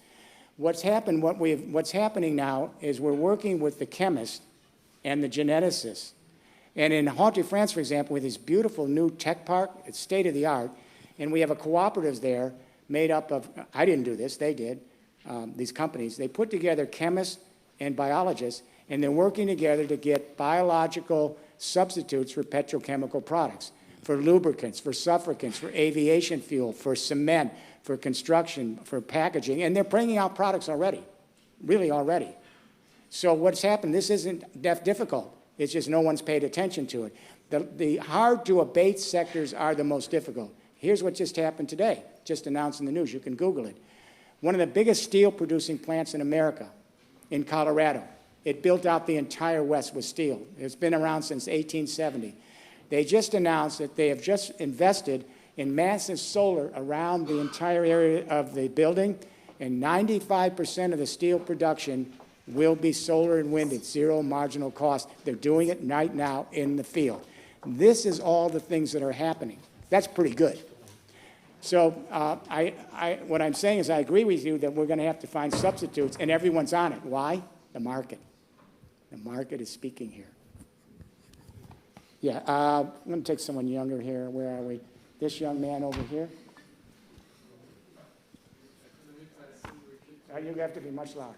What's happening now is we're working with the chemists and the geneticists. And in Haute-France, for example, with this beautiful new tech park, it's state-of-the-art, and we have a cooperative there made up of, I didn't do this, they did, these companies. They put together chemists and biologists, and they're working together to get biological substitutes for petrochemical products, for lubricants, for suffragants, for aviation fuel, for cement, for construction, for packaging, and they're bringing out products already, really already. So what's happened, this isn't difficult. It's just no one's paid attention to it. The hard-to-abate sectors are the most difficult. Here's what just happened today, just announced in the news. You can Google it. One of the biggest steel-producing plants in America, in Colorado. It built out the entire West with steel. It's been around since 1870. They just announced that they have just invested in massive solar around the entire area of the building, and 95% of the steel production will be solar and wind at zero marginal cost. They're doing it right now in the field. This is all the things that are happening. That's pretty good. So what I'm saying is I agree with you that we're going to have to find substitutes, and everyone's on it. Why? The market. The market is speaking here. Yeah, I'm going to take someone younger here. Where are we? This young man over here. You have to be much louder.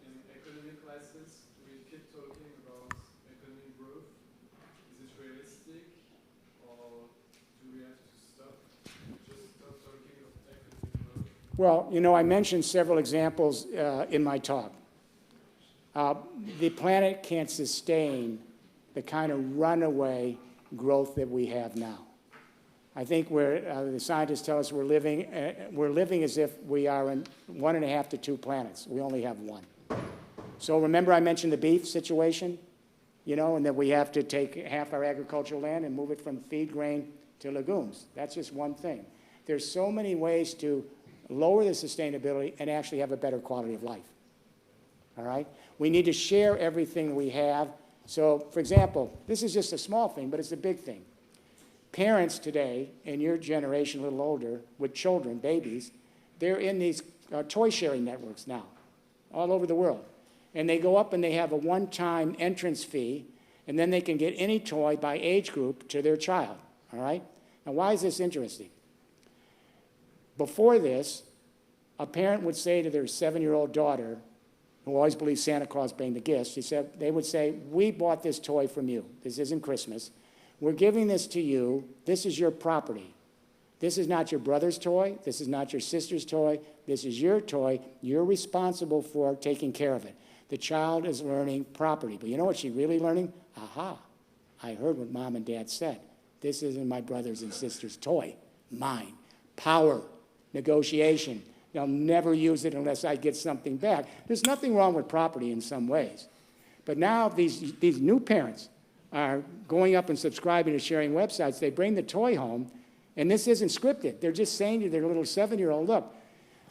In economic classes, we keep talking about economic growth. Is it realistic, or do we have to stop talking of economic growth? Well, you know, I mentioned several examples in my talk. The planet can't sustain the kind of runaway growth that we have now. I think the scientists tell us we're living as if we are in 1.5 to 2 planets. We only have one. So remember I mentioned the beef situation, you know, and that we have to take half our agricultural land and move it from feed grain to legumes. That's just one thing. There's so many ways to lower the sustainability and actually have a better quality of life. All right? We need to share everything we have. So, for example, this is just a small thing, but it's a big thing. Parents today, in your generation, a little older, with children, babies, they're in these toy sharing networks now, all over the world. And they go up and they have a one-time entrance fee, and then they can get any toy by age group to their child, all right? Now, why is this interesting? Before this, a parent would say to their 7-year-old daughter, who always believes Santa Claus bring the gifts, they would say, we bought this toy from you. This isn't Christmas. We're giving this to you. This is your property. This is not your brother's toy. This is not your sister's toy. This is your toy. You're responsible for taking care of it. The child is learning property. But you know what she's really learning? Aha, I heard what Mom and Dad said. This isn't my brother's and sister's toy. Mine. Power. Negotiation. They'll never use it unless I get something back. There's nothing wrong with property in some ways. But now these new parents are going up and subscribing to sharing websites. They bring the toy home, and this isn't scripted. They're just saying to their little 7-year-old, look,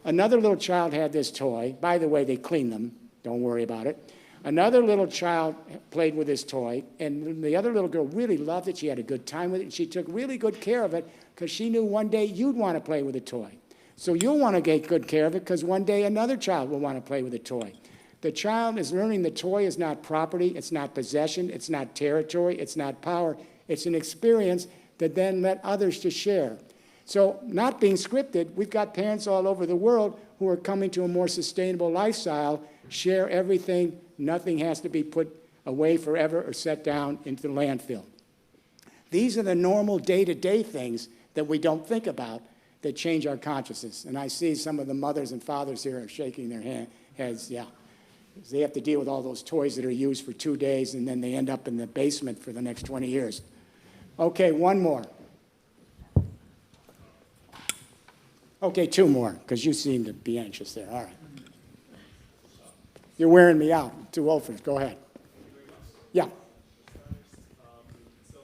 another little child had this toy. By the way, they cleaned them. Don't worry about it. Another little child played with this toy, and the other little girl really loved it. She had a good time with it, and she took really good care of it because she knew one day you'd want to play with a toy. So you'll want to take good care of it because one day another child will want to play with a toy. The child is learning the toy is not property, it's not possession, it's not territory, it's not power. It's an experience that then let others to share. So not being scripted, we've got parents all over the world who are coming to a more sustainable lifestyle, share everything, nothing has to be put away forever or set down into the landfill. These are the normal day-to-day things that we don't think about that change our consciousness. And I see some of the mothers and fathers here are shaking their heads, yeah. They have to deal with all those toys that are used for 2 days, and then they end up in the basement for the next 20 years. Okay, one more. Okay, 2 more, because you seem to be anxious there. All right. You're wearing me out. I'm too old for it. Go ahead. Yeah. So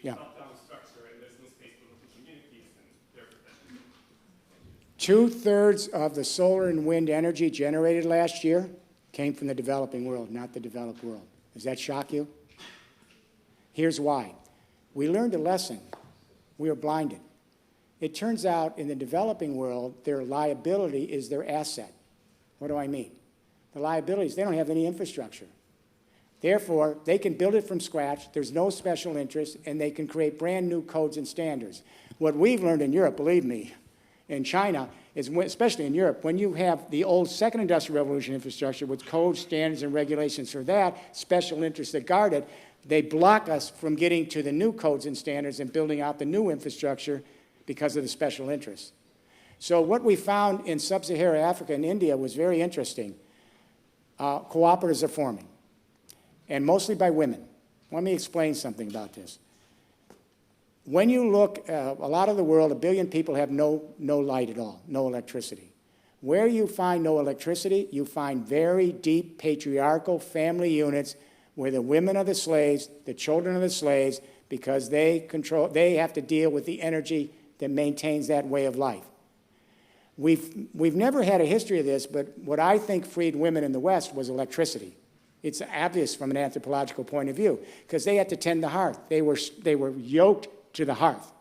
Yeah. top-down structure and there's no space for local communities and their protection. 2/3 of the solar and wind energy generated last year came from the developing world, not the developed world. Does that shock you? Here's why. We learned a lesson. We were blinded. It turns out in the developing world, their liability is their asset. What do I mean? The liabilities, they don't have any infrastructure. Therefore, they can build it from scratch, there's no special interest, and they can create brand new codes and standards. What we've learned in Europe, believe me, in China, is especially in Europe, when you have the old second industrial revolution infrastructure with codes, standards, and regulations for that, special interests that guard it, they block us from getting to the new codes and standards and building out the new infrastructure because of the special interests. So what we found in sub-Saharan Africa and India was very interesting. Cooperatives are forming, and mostly by women. Let me explain something about this. When you look, a lot of the world, 1 billion people have no light at all, no electricity. Where you find no electricity, you find very deep patriarchal family units where the women are the slaves, the children are the slaves, because they have to deal with the energy that maintains that way of life. We've never had a history of this, but what I think freed women in the West was electricity. It's obvious from an anthropological point of view, because they had to tend the hearth. They were yoked to the hearth.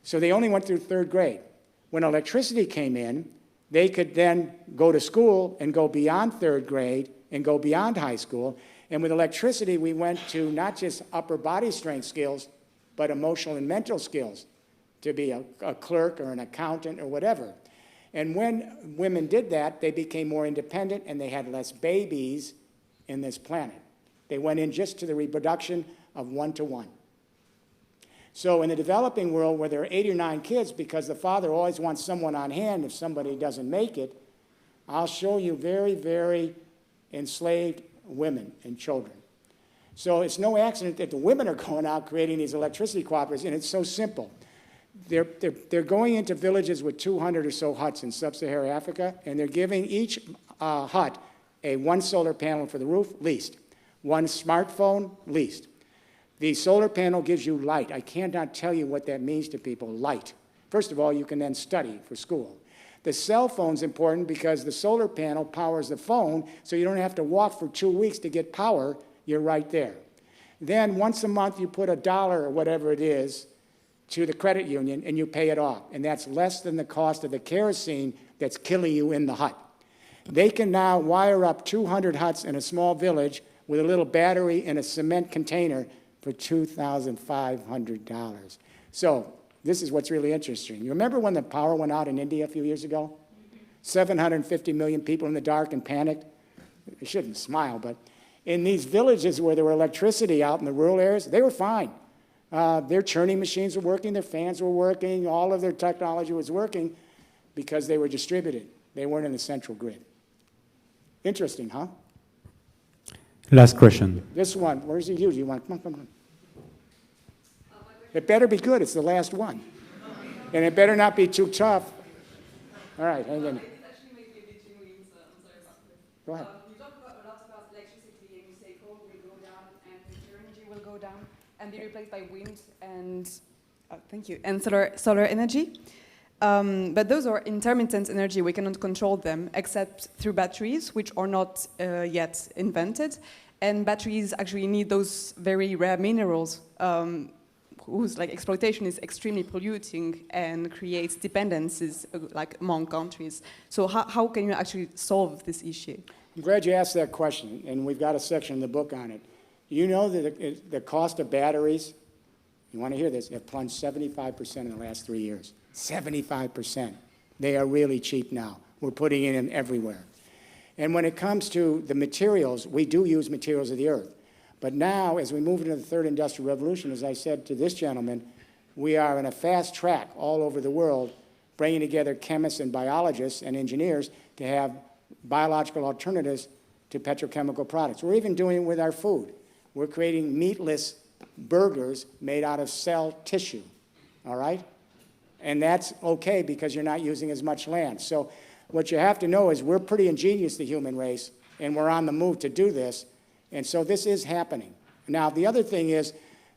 So they only went through 3rd grade. When electricity came in, they could then go to school and go beyond 3rd grade and go beyond high school. And with electricity, we went to not just upper body strength skills, but emotional and mental skills to be a clerk or an accountant or whatever. And when women did that, they became more independent and they had less babies in this planet. They went in just to the reproduction of 1-to-1. So in the developing world where there are 8 or 9 kids because the father always wants someone on hand if somebody doesn't make it, I'll show you very, very enslaved women and children. So it's no accident that the women are going out creating these electricity cooperatives, and it's so simple. They're going into villages with 200 or so huts in sub-Saharan Africa, and they're giving each hut one solar panel for the roof, leased. 1 smartphone, leased. The solar panel gives you light. I cannot tell you what that means to people, light. First of all, you can then study for school. The cell phone's important because the solar panel powers the phone, so you don't have to walk for 2 weeks to get power. You're right there. Then once a month, you put $1 or whatever it is to the credit union, and you pay it off. And that's less than the cost of the kerosene that's killing you in the hut. They can now wire up 200 huts in a small village with a little battery in a cement container for $2,500. So this is what's really interesting. You remember when the power went out in India a few years ago? 750 million people in the dark and panicked. I shouldn't smile, but in these villages where there were electricity out in the rural areas, they were fine. Their churning machines were working, their fans were working, all of their technology was working because they were distributed. They weren't in the central grid. Interesting, huh? Last question. This one, where's the you? You want? Come on. It better be good. It's the last one. And it better not be too tough. All right, hang in. It's actually maybe a bit genuine, so I'm sorry about this. Go ahead. You talk a lot about electricity, and you say coal will go down, and nuclear energy will go down, and be replaced by wind and solar energy. But those are intermittent energy. We cannot control them except through batteries, which are not yet invented. And batteries actually need those very rare minerals whose exploitation is extremely polluting and creates dependencies among countries. So how can you actually solve this issue? I'm glad you asked that question, and we've got a section in the book on it. You know that the cost of batteries, you want to hear this, have plunged 75% in the last 3 years. 75%. They are really cheap now. We're putting in them everywhere. And when it comes to the materials, we do use materials of the earth. But now, as we move into the 3rd Industrial Revolution, as I said to this gentleman, we are in a fast track all over the world, bringing together chemists and biologists and engineers to have biological alternatives to petrochemical products. We're even doing it with our food. We're creating meatless burgers made out of cell tissue, all right? And that's okay because you're not using as much land. So what you have to know is we're pretty ingenious, the human race, and we're on the move to do this. And so this is happening. Now, the other thing is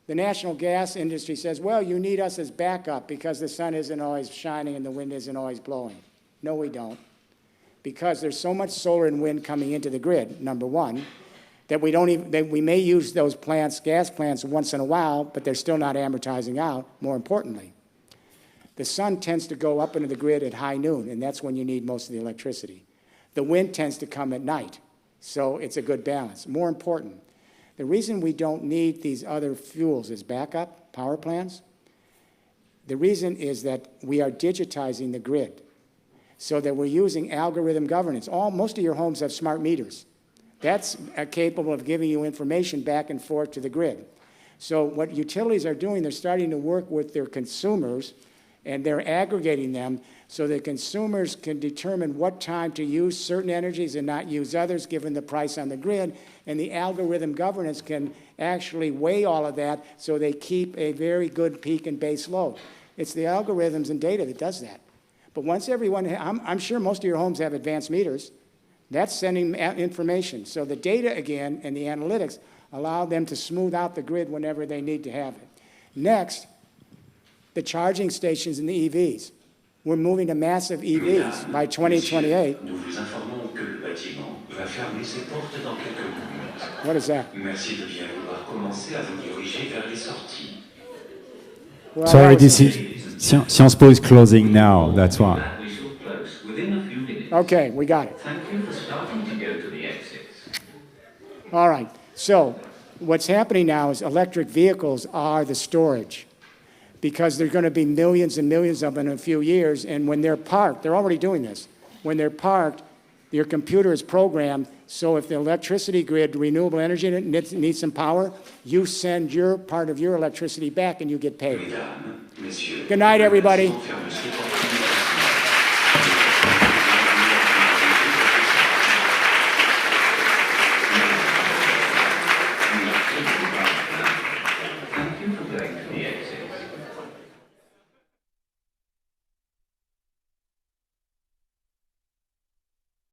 The national gas industry says, well, you need us as backup because the sun isn't always shining and the wind isn't always blowing. No, we don't. Because there's so much solar and wind coming into the grid, number one, that we may use those plants, gas plants, once in a while, but they're still not amortizing out, more importantly. The sun tends to go up into the grid at high noon, and that's when you need most of the electricity. The wind tends to come at night, so it's a good balance. More important, the reason we don't need these other fuels as backup power plants, the reason is that we are digitizing the grid so that we're using algorithm governance. Most of your homes have smart meters. That's capable of giving you information back and forth to the grid. So what utilities are doing, they're starting to work with their consumers, and they're aggregating them so that consumers can determine what time to use certain energies and not use others, given the price on the grid. And the algorithm governance can actually weigh all of that so they keep a very good peak and base load. It's the algorithms and data that does that. But once everyone, I'm sure most of your homes have advanced meters. That's sending information. So the data, again, and the analytics allow them to smooth out the grid whenever they need to have it. Next, the charging stations and the EVs. We're moving to massive EVs by 2028. Nous vous informons que le bâtiment va fermer ses portes dans quelques minutes. What is that? Merci de bien vouloir commencer à vous diriger vers les sorties. Well, Sorry, that was- this is Sciences Po is closing now. That's why. We shall close within a few minutes. Okay, we got it. Thank you for starting to go to the exits. All right. So what's happening now is electric vehicles are the storage, because there are going to be millions and millions of them in a few years. And when they're parked, they're already doing this. When they're parked, your computer is programmed, so if the electricity grid, renewable energy, needs some power, you send your part of your electricity back and you get paid. Mesdames, messieurs, Good night, everybody. ferme ses portes